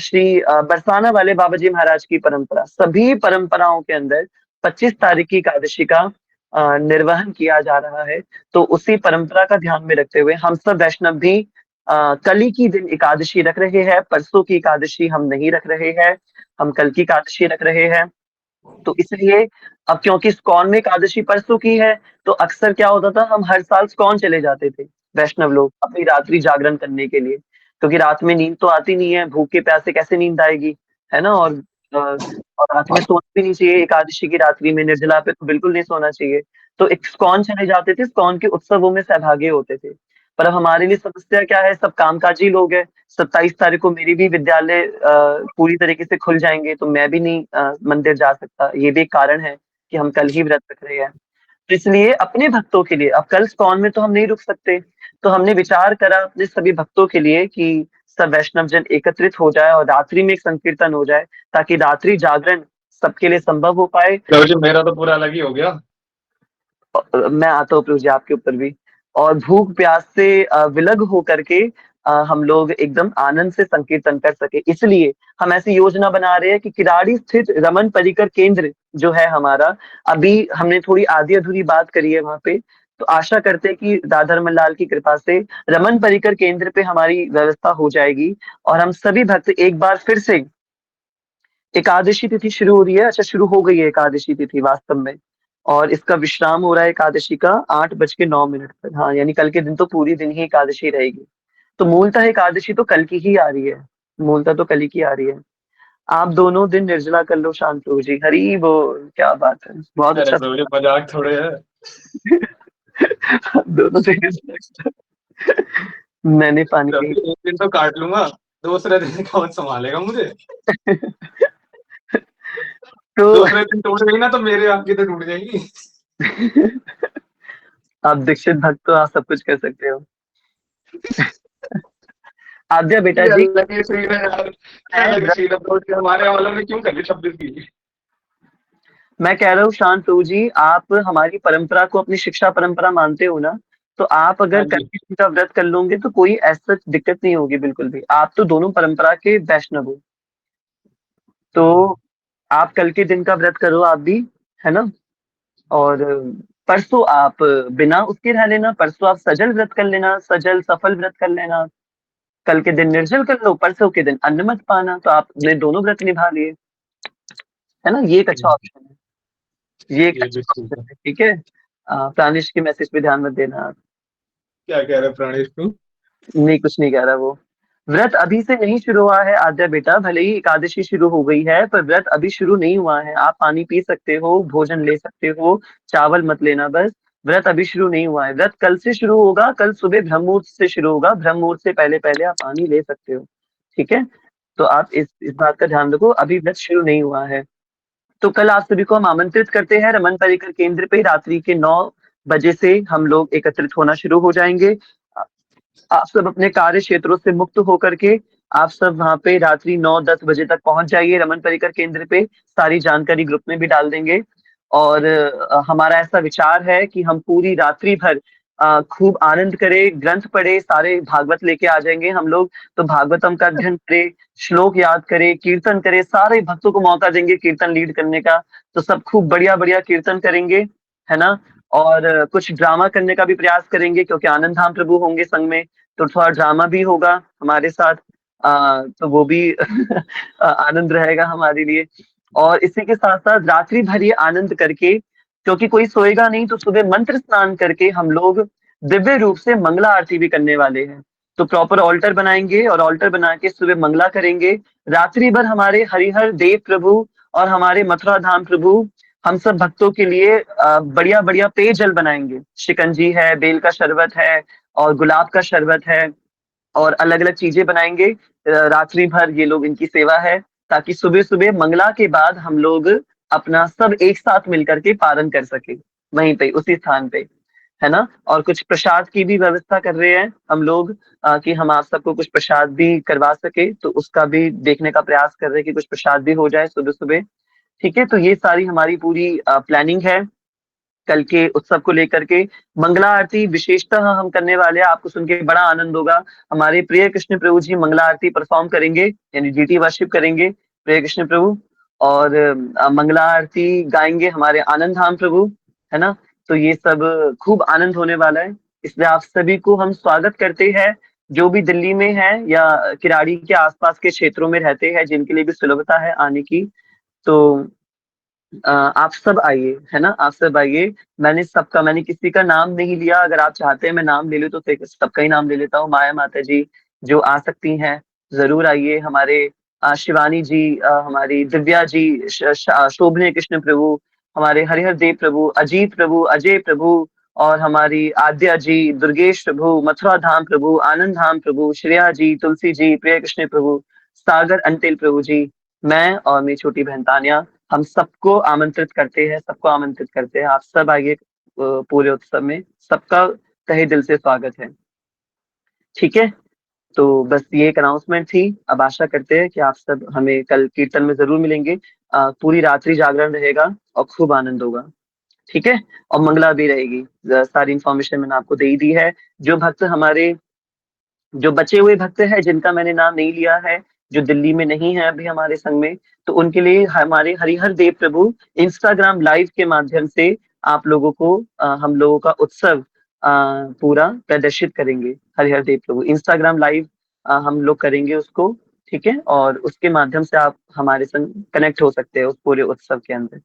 S1: श्री बरसाना वाले बाबा जी महाराज की परंपरा, सभी परंपराओं के अंदर 25 तारीख की एकादशी का निर्वहन किया जा रहा है। तो उसी परंपरा का ध्यान में रखते हुए हम सब वैष्णव भी कल ही की दिन एकादशी रख रहे हैं, परसों की एकादशी हम नहीं रख रहे हैं, हम कल की एकादशी रख रहे हैं। तो इसलिए अब क्योंकि इस्कॉन में एकादशी परसों की है, तो अक्सर क्या होता था, हम हर साल इस्कॉन चले जाते थे वैष्णव लोग अपनी रात्रि जागरण करने के लिए, क्योंकि रात में नींद तो आती नहीं है, भूखे प्यासे कैसे नींद आएगी, है ना? और रात में सोना भी नहीं चाहिए, एकादशी की रात्रि में निर्जला पे तो बिल्कुल नहीं सोना चाहिए। तो इस्कॉन चले जाते थे, इस्कॉन के उत्सवों में सहभागी होते थे। पर अब हमारे लिए समस्या क्या है, सब कामकाजी लोग हैं। 27 तारीख को मेरी भी विद्यालय पूरी तरीके से खुल जाएंगे, तो मैं भी नहीं मंदिर जा सकता। ये भी एक कारण है कि हम कल ही व्रत रख रहे हैं। तो इसलिए अपने भक्तों के लिए, अब कल इस्कॉन में तो हम नहीं रुक सकते, तो हमने विचार करा अपने सभी भक्तों के लिए कि सब वैष्णव जन एकत्रित हो जाए और रात्रि में एक संकीर्तन हो जाए, ताकि रात्रि जागरण सबके लिए संभव हो पाए।
S2: प्रभु जी मेरा तो पूरा अलग ही हो गया।
S1: मैं आता हूँ प्रभु जी आपके ऊपर भी। और भूख प्यास से विलग हो करके हम लोग एकदम आनंद से संकीर्तन कर सके, इसलिए हम ऐसी योजना बना रहे हैं कि किराड़ी स्थित रमन परिकर केंद्र जो है हमारा, अभी हमने थोड़ी आधी अधूरी बात करी है वहां पे, तो आशा करते हैं कि दादर लाल की कृपा से रमन परिकर केंद्र पे हमारी व्यवस्था हो जाएगी। और हम सभी भक्त एक बार फिर से, एकादशी तिथि शुरू हो रही है, अच्छा शुरू हो गई है एकादशी तिथि वास्तव में, और इसका विश्राम हो रहा है एकादशी का 8:09 पर। हाँ, यानी कल के दिन तो पूरी दिन ही एकादशी रहेगी। तो मूलतः एकादशी तो कल की ही आ रही है, मूलतः तो कल ही की आ रही है। आप दोनों दिन निर्जला कर लो शांतनु जी, हरी बोल, क्या बात है, बहुत
S2: अरे
S1: अच्छा।
S2: प्रभु जी, मजाक थोड़े है।
S1: आप दोनों दिन निर्जला करो। मैंने पानी नहीं
S2: प्रभु, एक दिन तो काट लूंगा, दूसरे दिन कौन संभालेगा मुझे?
S1: तो
S2: दूसरे दिन टूट गई ना तो मेरे आपकी तो टूट जाएगी।
S1: आप दीक्षित भक्त तो आप सब कुछ कर सकते हो। आद्या बेटा
S2: ये
S1: जी,
S2: अल्लाह की सीन है यार, ये
S1: मैं
S2: अलग सीन अप्रोच के हमारे वालों ने क्यों कर ली 26 की?
S1: मैं कह रहा हूँ शांत प्रभु जी, आप हमारी परंपरा को अपनी शिक्षा परंपरा मानते हो ना, तो आप
S2: हाँ
S1: अगर कल
S2: जी।
S1: के दिन का व्रत कर लोगे तो कोई ऐसा दिक्कत नहीं होगी बिल्कुल भी। आप तो दोनों परंपरा के वैष्णव हो, तो आप कल के दिन का व्रत करो आप भी, है ना। और परसों आप बिना उसके रह लेना, परसों आप सजल व्रत कर लेना, सजल सफल व्रत कर लेना। कल के दिन निर्जल कर लो, परसों के दिन अन्न मत पाना, तो आपने दोनों व्रत निभा लिए, है ना। ये एक अच्छा ऑप्शन है, ये एक
S2: ये भी
S1: अच्छा
S2: ठीक
S1: ऑप्शन
S2: है।
S1: है, ठीक है। प्राणिश के मैसेज पे ध्यान मत देना आप।
S2: क्या कह रहे प्राणेश तू?
S1: नहीं, कुछ नहीं कह रहा वो। व्रत अभी से नहीं शुरू हुआ है आद्या बेटा, भले ही एकादशी शुरू हो गई है पर व्रत अभी शुरू नहीं हुआ है। आप पानी पी सकते हो, भोजन ले सकते हो, चावल मत लेना बस। व्रत अभी शुरू नहीं हुआ है, व्रत कल से शुरू होगा, कल सुबह ब्रह्म मुहूर्त से शुरू होगा, ब्रह्म मुहूर्त से पहले पहले आप पानी ले सकते हो, ठीक है। तो आप इस बात का ध्यान रखो, अभी व्रत शुरू नहीं हुआ है। तो कल आप सभी को हम आमंत्रित करते हैं रमन परिकर केंद्र पे, रात्रि के 9 बजे से हम लोग एकत्रित होना शुरू हो जाएंगे। आप सब अपने कार्य क्षेत्रों से मुक्त होकर के आप सब वहां पे रात्रि 9-10 बजे तक पहुंच जाइए रमन परिकर केंद्र पे। सारी जानकारी ग्रुप में भी डाल देंगे। और हमारा ऐसा विचार है कि हम पूरी रात्रि भर खूब आनंद करें, ग्रंथ पढ़े, सारे भागवत लेके आ जाएंगे हम लोग। तो भागवतम का अध्ययन करें, श्लोक याद करें, कीर्तन करें, सारे भक्तों को मौका देंगे कीर्तन लीड करने का। तो सब खूब बढ़िया बढ़िया कीर्तन करेंगे, है ना। और कुछ ड्रामा करने का भी प्रयास करेंगे क्योंकि आनंद धाम प्रभु होंगे संग में, तो थोड़ा ड्रामा भी होगा हमारे साथ। तो वो भी आनंद रहेगा हमारे लिए। और इसी के साथ साथ रात्रि भर ये आनंद करके, क्योंकि कोई सोएगा नहीं, तो सुबह मंत्र स्नान करके हम लोग दिव्य रूप से मंगला आरती भी करने वाले हैं। तो प्रॉपर ऑल्टर बनाएंगे और ऑल्टर बना के सुबह मंगला करेंगे। रात्रि भर हमारे हरिहर देव प्रभु और हमारे मथुरा धाम प्रभु हम सब भक्तों के लिए बढ़िया बढ़िया पेयजल बनाएंगे। शिकंजी है, बेल का शरबत है, और गुलाब का शरबत है, और अलग अलग चीजें बनाएंगे। रात्रि भर ये लोग, इनकी सेवा है, ताकि सुबह सुबह मंगला के बाद हम लोग अपना सब एक साथ मिलकर के पारण कर सके, वहीं पे उसी स्थान पे, है ना। और कुछ प्रसाद की भी व्यवस्था कर रहे हैं हम लोग, कि हम आप सबको कुछ प्रसाद भी करवा सके, तो उसका भी देखने का प्रयास कर रहे हैं कि कुछ प्रसाद भी हो जाए सुबह सुबह, ठीक है। तो ये सारी हमारी पूरी प्लानिंग है कल के उत्सव को लेकर के। मंगला आरती विशेषतः हम करने वाले हैं, आपको सुन के बड़ा आनंद होगा। हमारे प्रिय कृष्ण प्रभु जी मंगला आरती परफॉर्म करेंगे, यानी जीटी वर्शिप करेंगे प्रिय कृष्ण प्रभु। और मंगला आरती गाएंगे हमारे आनंद धाम प्रभु, है ना। तो ये सब खूब आनंद होने वाला है, इसलिए आप सभी को हम स्वागत करते हैं। जो भी दिल्ली में है या किराड़ी के आसपास के क्षेत्रों में रहते हैं, जिनके लिए भी सुलभता है आने की, तो आप सब आइए, है ना, आप सब आइए। मैंने किसी का नाम नहीं लिया, अगर आप चाहते हैं मैं नाम ले लूं तो सबका ही नाम ले लेता हूँ। माया माता जी जो आ सकती हैं जरूर आइए, हमारे शिवानी जी, हमारी दिव्या जी, शोभने कृष्ण प्रभु, हमारे हरिहर देव प्रभु, अजीत प्रभु, अजय प्रभु, और हमारी आद्या जी, दुर्गेश प्रभु, मथुरा धाम प्रभु, आनंद धाम प्रभु, श्रेया जी, तुलसी जी, प्रिय कृष्ण प्रभु, सागर अंतिल प्रभु जी, मैं और मेरी छोटी बहन तान्या, हम सबको आमंत्रित करते हैं, सबको आमंत्रित करते हैं। आप सब आइए पूरे उत्सव में, सबका तहे दिल से स्वागत है, ठीक है। तो बस ये एक अनाउंसमेंट थी। अब आशा करते हैं कि आप सब हमें कल कीर्तन में जरूर मिलेंगे। पूरी रात्रि जागरण रहेगा और खूब आनंद होगा, ठीक है। और मंगला भी रहेगी। सारी इंफॉर्मेशन मैंने आपको दे ही दी है। जो भक्त हमारे, जो बचे हुए भक्त हैं जिनका मैंने नाम नहीं लिया है, जो दिल्ली में नहीं है अभी हमारे संग में, तो उनके लिए हमारे हरिहर देव प्रभु इंस्टाग्राम लाइव के माध्यम से आप लोगों को हम लोगों का उत्सव पूरा प्रदर्शित करेंगे। हरिहर देव प्रभु इंस्टाग्राम लाइव हम लोग करेंगे उसको, ठीक है। और उसके माध्यम से आप हमारे संग कनेक्ट हो सकते हैं उस पूरे उत्सव के अंदर,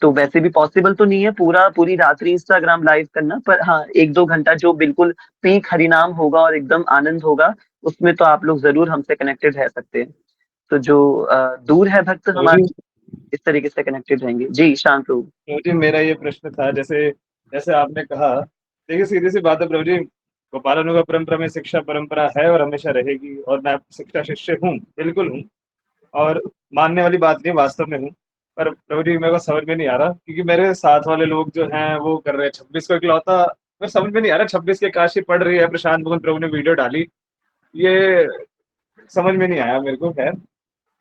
S1: तो वैसे भी पॉसिबल तो नहीं है पूरी रात्रि इंस्टाग्राम लाइव करना, पर हाँ 1-2 घंटा जो बिल्कुल पीक हरिनाम होगा और एकदम आनंद होगा, उसमें तो आप लोग जरूर हमसे कनेक्टेड रह सकते हैं। तो जो दूर है भक्त
S2: प्रभु जी,
S1: हमारे, इस तरीके से कनेक्टेड रहेंगे। जी शांत प्रभु।
S2: प्रभु जी, मेरा ये प्रश्न था, जैसे जैसे आपने कहा, देखिए सीधी सी बात है प्रभु जी, गोपालानुगा परंपरा में शिक्षा परंपरा है और हमेशा रहेगी, और मैं शिक्षा शिष्य हूँ, बिल्कुल हूँ, और मानने वाली बात नहीं, वास्तव में हूँ। पर प्रभु जी, मेरे को समझ में नहीं आ रहा, क्योंकि मेरे साथ वाले लोग जो हैं वो कर रहे हैं 26 को इकलौता। मैं समझ में नहीं आ रहा, 26 की काशी पढ़ रही है, प्रशांत भगवत प्रभु ने वीडियो डाली, ये समझ में नहीं आया मेरे को। खैर,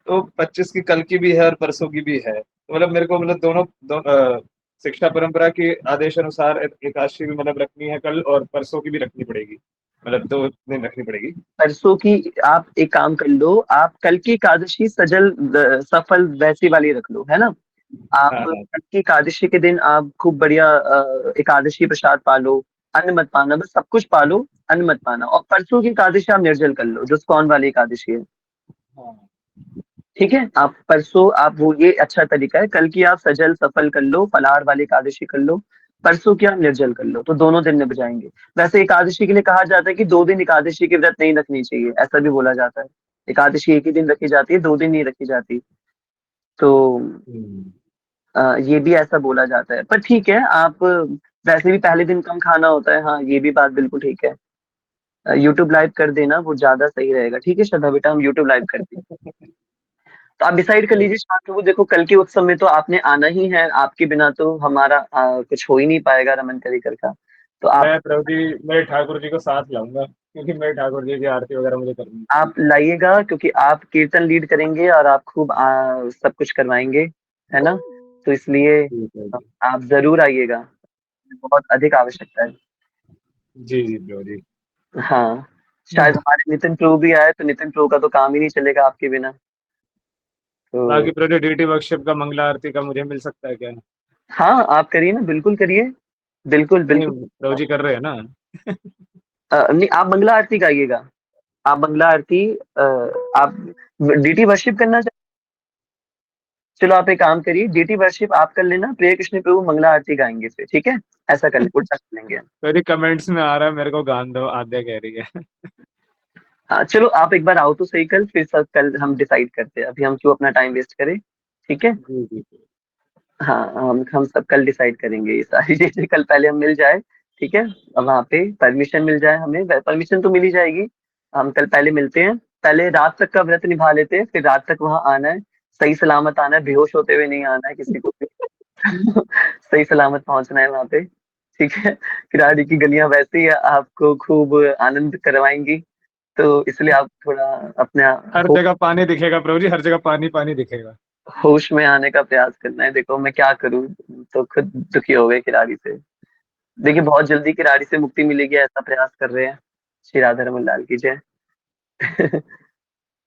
S2: तो 25 की कल की भी है और परसों की भी है, तो मतलब मेरे को मतलब शिक्षा परंपरा के आदेश अनुसार एकादशी भी मतलब रखनी है कल, और परसों की भी रखनी पड़ेगी, मतलब 2 दिन रखनी पड़ेगी।
S1: परसों की आप एक काम कर लो, आप कल की एकादशी सजल सफल वैसी वाली रख लो, है ना। आप
S2: हाँ हाँ।
S1: कल की एकादशी के दिन आप खूब बढ़िया एकादशी प्रसाद पालो, अन्न मत पाना, बस सब कुछ पालो, अन्न मत पाना। और परसों की एकादशी आप निर्जल कर लो, जो स्कॉन वाली एकादशी है।
S2: हाँ।
S1: ठीक है, आप परसों आप वो, ये अच्छा तरीका है। कल की आप सजल सफल कर लो, फलाहार वाली एकादशी कर लो, परसों की आप निर्जल कर लो, तो दोनों दिन निभ जाएंगे। वैसे एकादशी के लिए कहा जाता है कि 2 दिन एकादशी की व्रत नहीं रखनी चाहिए, ऐसा भी बोला जाता है। एकादशी एक ही दिन रखी जाती है, 2 दिन नहीं रखी जाती। तो
S2: हम्म।
S1: ये भी ऐसा बोला जाता है, पर ठीक है। आप वैसे भी पहले दिन कम खाना होता है, हाँ ये भी बात बिल्कुल ठीक है। यूट्यूब लाइव कर देना, वो ज्यादा सही रहेगा। ठीक है श्रद्धा बेटा, हम यूट्यूब लाइव कर देंगे। तो आप डिसाइड कर लीजिए शाम को। देखो कल के उत्सव में तो आपने आना ही है, आपके बिना तो हमारा कुछ हो ही नहीं पाएगा रमन करिकर का। तो आप
S2: मैं प्रभु जी मेरे ठाकुर जी को साथ लाऊंगा, क्योंकि मेरे ठाकुर जी की आरती वगैरह मुझे करनी
S1: आप लाइएगा, क्योंकि आप कीर्तन लीड करेंगे और आप खूब सब कुछ करवाएंगे, है ना। तो इसलिए
S2: है। ठीक है जी।
S1: आप जरूर आइएगा, बहुत अधिक आवश्यकता है।
S2: जी जी प्रभु जी।
S1: हाँ, शायद हमारे नितिन प्रभु भी आए, तो नितिन प्रभु का तो काम ही नहीं चलेगा आपके बिना।
S2: बाकी
S1: तो
S2: प्रभु जी, डीटी वर्कशिप का मंगला आरती का मुझे मिल सकता है क्या?
S1: हाँ, आप करिए ना, बिल्कुल करिए। बिल्कुल
S2: नहीं,
S1: बिल्कुल।
S2: प्रभु जी कर रहे हैं ना?
S1: नहीं, आप मंगला आरती गाइएगा। आप मंगला आरती आप डीटी वर्शिप करना चाहते, चलो आप एक काम करिए, डीटी वर्शिप आप कर लेना, प्रिय कृष्ण प्रभु मंगला आरती गाएंगे फिर, ठीक है। ऐसा कर ले, उल्टा कर लेंगे।
S2: प्रभु जी, कमेंट्स में आ रहा है मेरे को गान दो, आद्या कह रही है।
S1: हाँ चलो, आप एक बार आओ तो सही, कल फिर सब कल हम डिसाइड करते हैं, अभी हम क्यों अपना टाइम वेस्ट करें। ठीक है।
S2: जी जी।
S1: हाँ, हम सब कल डिसाइड करेंगे ये सारी चीजें, कल पहले हम मिल जाए। ठीक है, अब वहाँ पे परमिशन मिल जाए हमें, परमिशन तो मिल ही जाएगी। हम कल पहले मिलते हैं, पहले रात तक का व्रत निभा लेते हैं, फिर रात तक वहाँ आना है, सही सलामत आना है, बेहोश होते हुए नहीं आना है किसी को भी। सही सलामत पहुंचना है वहाँ पे। ठीक है, किराड़ी की गलियां वैसी है, आपको खूब आनंद करवाएंगी, तो इसलिए आप थोड़ा अपना
S2: हर
S1: हो,
S2: जगह पानी दिखेगा प्रभु जी, हर जगह पानी पानी दिखेगा।
S1: होश में आने का प्रयास करना है। देखो मैं क्या करूँ, तो खुद दुखी हो गए किराड़ी से। देखिए बहुत जल्दी किराड़ी से मुक्ति मिलेगी, ऐसा प्रयास कर रहे हैं। श्री राधा रमन लाल की जय।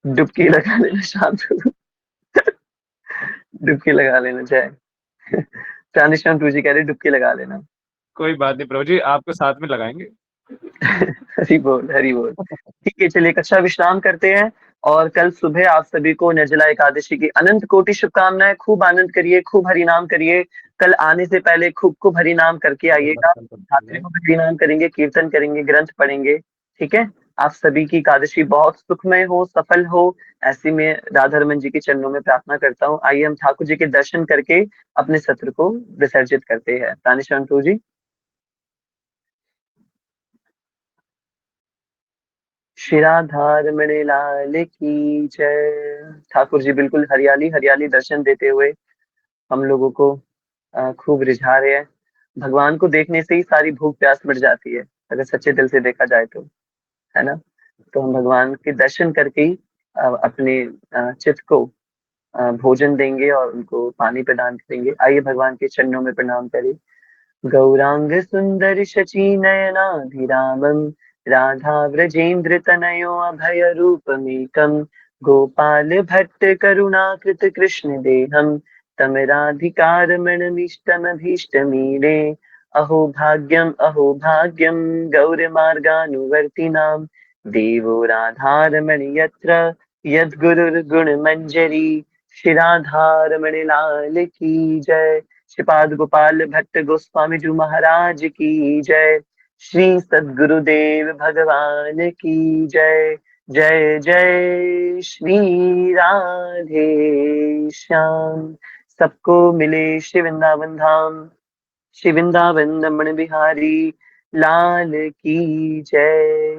S1: डुबकी लगा लेना शांत हो। डुबकी लगा लेना जय। चांदी टू जी कह रहे डुबकी लगा लेना।
S2: कोई बात नहीं प्रभु जी, आपको साथ में लगाएंगे।
S1: हरी बोल हरी बोल। ठीक है, चलिए एक अच्छा विश्राम करते हैं, और कल सुबह आप सभी को निर्जला एकादशी की अनंत कोटि शुभकामनाएं। खूब आनंद करिए, खूब हरि नाम करिए। कल आने से पहले खूब खूब हरि नाम करके आइएगा। रात्रि को हरि नाम करेंगे, कीर्तन करेंगे, ग्रंथ पढ़ेंगे। ठीक है। आप सभी की एकादशी बहुत सुखमय हो, सफल हो, ऐसी में राधा रमन जी के चरणों में प्रार्थना करता हूँ। आइए हम ठाकुर जी के दर्शन करके अपने सत्र को विसर्जित करते हैं। प्राणेश्वर जी। श्री राधा रमण लाल की जय। ठाकुर जी बिल्कुल हरियाली हरियाली दर्शन देते हुए हम लोगों को खूब रिझा रहे हैं। भगवान को देखने से ही सारी भूख प्यास मिट जाती है, अगर सच्चे दिल से देखा जाए तो, है ना। तो हम भगवान के दर्शन करके ही अपने चित्त को भोजन देंगे और उनको पानी प्रदान करेंगे। आइए भगवान के चरणों में प्रणाम करें। गौरांग सुंदर शची नयनाभिरामं राधा व्रजेन्द्र तनयो अभय रूपमेकं गोपाल भट्ट करुणाकृत कृष्ण देहं तम राधिकारमणमिष्टमभीष्टमीडे। अहो भाग्यं गौरमार्गानुवर्तिनां देवो राधारमण यत्र यद्गुरुर्गुणमञ्जरी। श्री राधारमण लाल की जय। श्रीपाद गोपाल भट्ट गोस्वामी जी महाराज की जय। श्री सद्गुरुदेव भगवान की जय। जय जय श्री राधे श्याम। सबको मिले श्री वृंदावन धाम, श्री वृंदावन रमण बिहारी लाल की जय।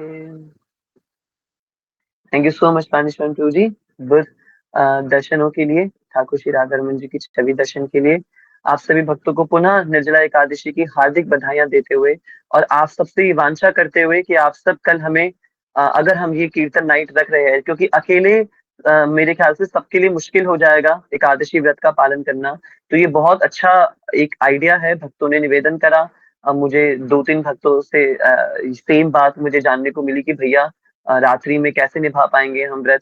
S1: थैंक यू सो मच पानीश्वर प्रभु जी, बुद्ध दर्शनों के लिए, ठाकुर श्री राधा रमन जी की छवि दर्शन के लिए। आप सभी भक्तों को पुनः निर्जला एकादशी की हार्दिक बधाइयां देते हुए और आप सबसे वांछा करते हुए कि आप सब कल हमें अगर हम ये कीर्तन नाइट रख रहे हैं, क्योंकि अकेले मेरे ख्याल से सबके लिए मुश्किल हो जाएगा एकादशी व्रत का पालन करना, तो ये बहुत अच्छा एक आइडिया है। भक्तों ने निवेदन करा, मुझे 2-3 भक्तों से सेम बात मुझे जानने को मिली कि भैया रात्रि में कैसे निभा पाएंगे हम व्रत।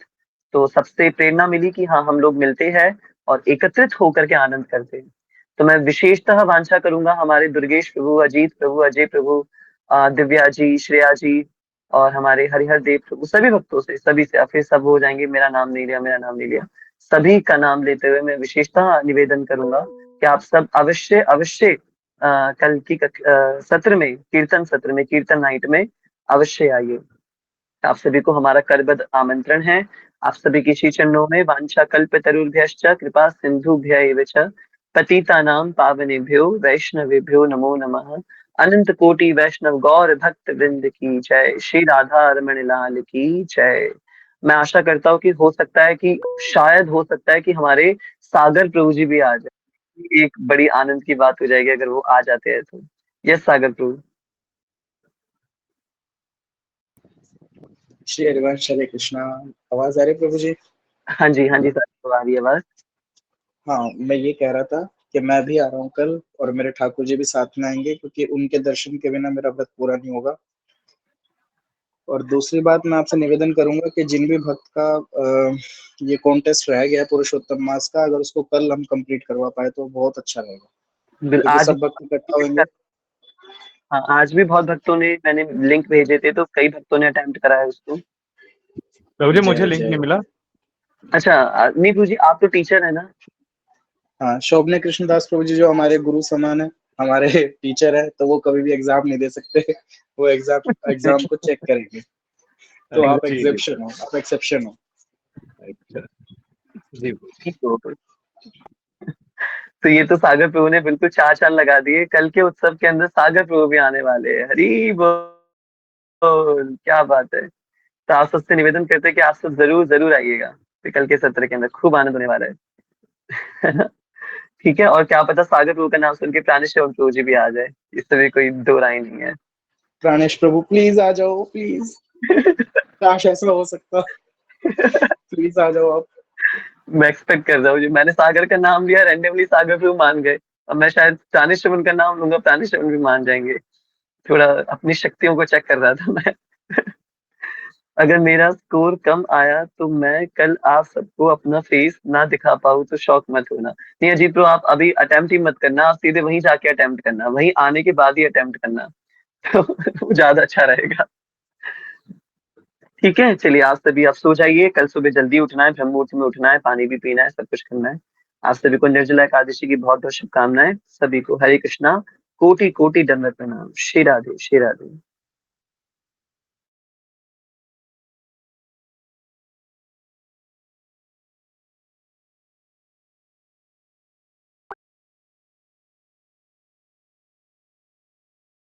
S1: तो सबसे प्रेरणा मिली कि हाँ, हम लोग मिलते हैं और एकत्रित होकर के आनंद करते हैं। तो मैं विशेषतः वांछा करूंगा हमारे दुर्गेश प्रभु, अजीत प्रभु, अजय प्रभु, दिव्या जी, श्रेया जी और हमारे हरिहर देव प्रभु, सभी भक्तों से, सभी से, फिर सब हो जाएंगे, मेरा नाम नहीं लिया, मेरा नाम नहीं लिया, सभी का नाम लेते हुए मैं विशेषतः निवेदन करूंगा कि आप सब अवश्य अवश्य कल की सत्र में, कीर्तन सत्र में, कीर्तन नाइट में अवश्य आइए। आप सभी को हमारा करबद्ध आमंत्रण है। आप सभी की श्री चरणों में वांछा कल्पतरुभ्यश्च कृपा सिंधुभ्य एव च पतितानां पावनेभ्यो वैष्णवेभ्यो नमो नमः। अनंत कोटि वैष्णव गौर भक्त वृंद की जय। श्री राधा रमण लाल की जय। मैं आशा करता हूँ कि हो सकता है कि शायद हो सकता है कि हमारे सागर प्रभु जी भी आ जाए। एक बड़ी आनंद की बात हो जाएगी अगर वो आ जाते हैं तो। यस सागर प्रभु।
S3: श्री हरिवंश हरे कृष्णा। आवाज आ रही है प्रभु जी?
S1: हाँ जी, हाँ जी सर, तो आ रही है आवाज।
S3: हाँ, मैं ये कह रहा था कि मैं भी आ रहा हूँ कल और मेरे ठाकुर जी भी साथ में आएंगे, क्योंकि उनके दर्शन के बिना मेरा व्रत पूरा नहीं होगा। और दूसरी बात, मैं आपसे निवेदन करूंगा कि जिन भी भक्त का ये कॉन्टेस्ट रह गया पुरुषोत्तम मास का, अगर उसको कल हम कंप्लीट करवा पाए तो बहुत अच्छा रहेगा, क्योंकि
S1: आज
S3: सब भक्त इकट्ठा होंगे।
S1: हाँ, आज भी बहुत भक्तों ने, मैंने लिंक भेजे थे तो कई भक्तों ने अटेम्प्ट करा है उसको।
S2: प्रभु जी मुझे
S3: जय
S2: लिंक नहीं
S3: जय।
S2: मिला।
S1: अच्छा, नहीं प्रभु जी, आप तो टीचर है ना।
S3: हाँ, शोभने कृष्णदास प्रभु जी जो हमारे गुरु समान है, हमारे टीचर है, तो वो कभी भी एग्जाम नहीं दे सकते। वो एग्जाम को चेक करेंगे। तो आप
S2: जी जी
S3: एग्जेप्शन हो, आप एक्सेप्शन हो।
S2: अच्छा जी।
S1: ठीक हो। तो ये तो सागर प्रभु ने बिल्कुल चार चांद लगा दिए। कल के उत्सव के अंदर सागर प्रभु भी आने वाले हैं। हरी बोल, क्या बात है। तो आप सबसे निवेदन करते हैं कि आप सब जरूर जरूर आइएगा, तो कल के सत्र के अंदर खूब आनंद होने वाला है। ठीक है, और क्या पता सागर प्रभु का नाम सुन के प्राणेश्वर प्रभु जी भी आ जाए, इससे भी कोई दो राय नहीं है।
S3: प्राणेश प्रभु प्लीज आ जाओ, प्लीज। काश ऐसा हो सकता। प्लीज आ जाओ आप।
S1: मैं एक्सपेक्ट कर रहा हूँ, मैंने सागर का नाम लिया, रैंडमली सागर प्रभु मान गए। अब मैं शायद प्राणेश्वर का नाम लूंगा, प्राणेश्वर भी मान जाएंगे। थोड़ा अपनी शक्तियों को चेक कर रहा था मैं। अगर मेरा स्कोर कम आया तो मैं कल आप सबको अपना फेस ना दिखा पाऊँ तो शौक मत होना। नहीं अजीत ब्रो, आप अभी अटेम्प्ट ही मत करना, आप सीधे वहीं जाके अटेम्प्ट करना, वहीं आने के बाद ही अटेम्प्ट करना। तो वो ज्यादा अच्छा रहेगा। ठीक है, चलिए आप सभी आप सो जाइए, कल सुबह जल्दी उठना है, ब्रह्म मुहूर्त में उठना है, पानी भी पीना है, सब कुछ करना है। आप सभी को निर्जला एकादशी की बहुत बहुत शुभकामनाएं। सभी को हरे कृष्णा, कोटि कोटि दंडवत प्रणाम। श्री राधे, श्री राधे।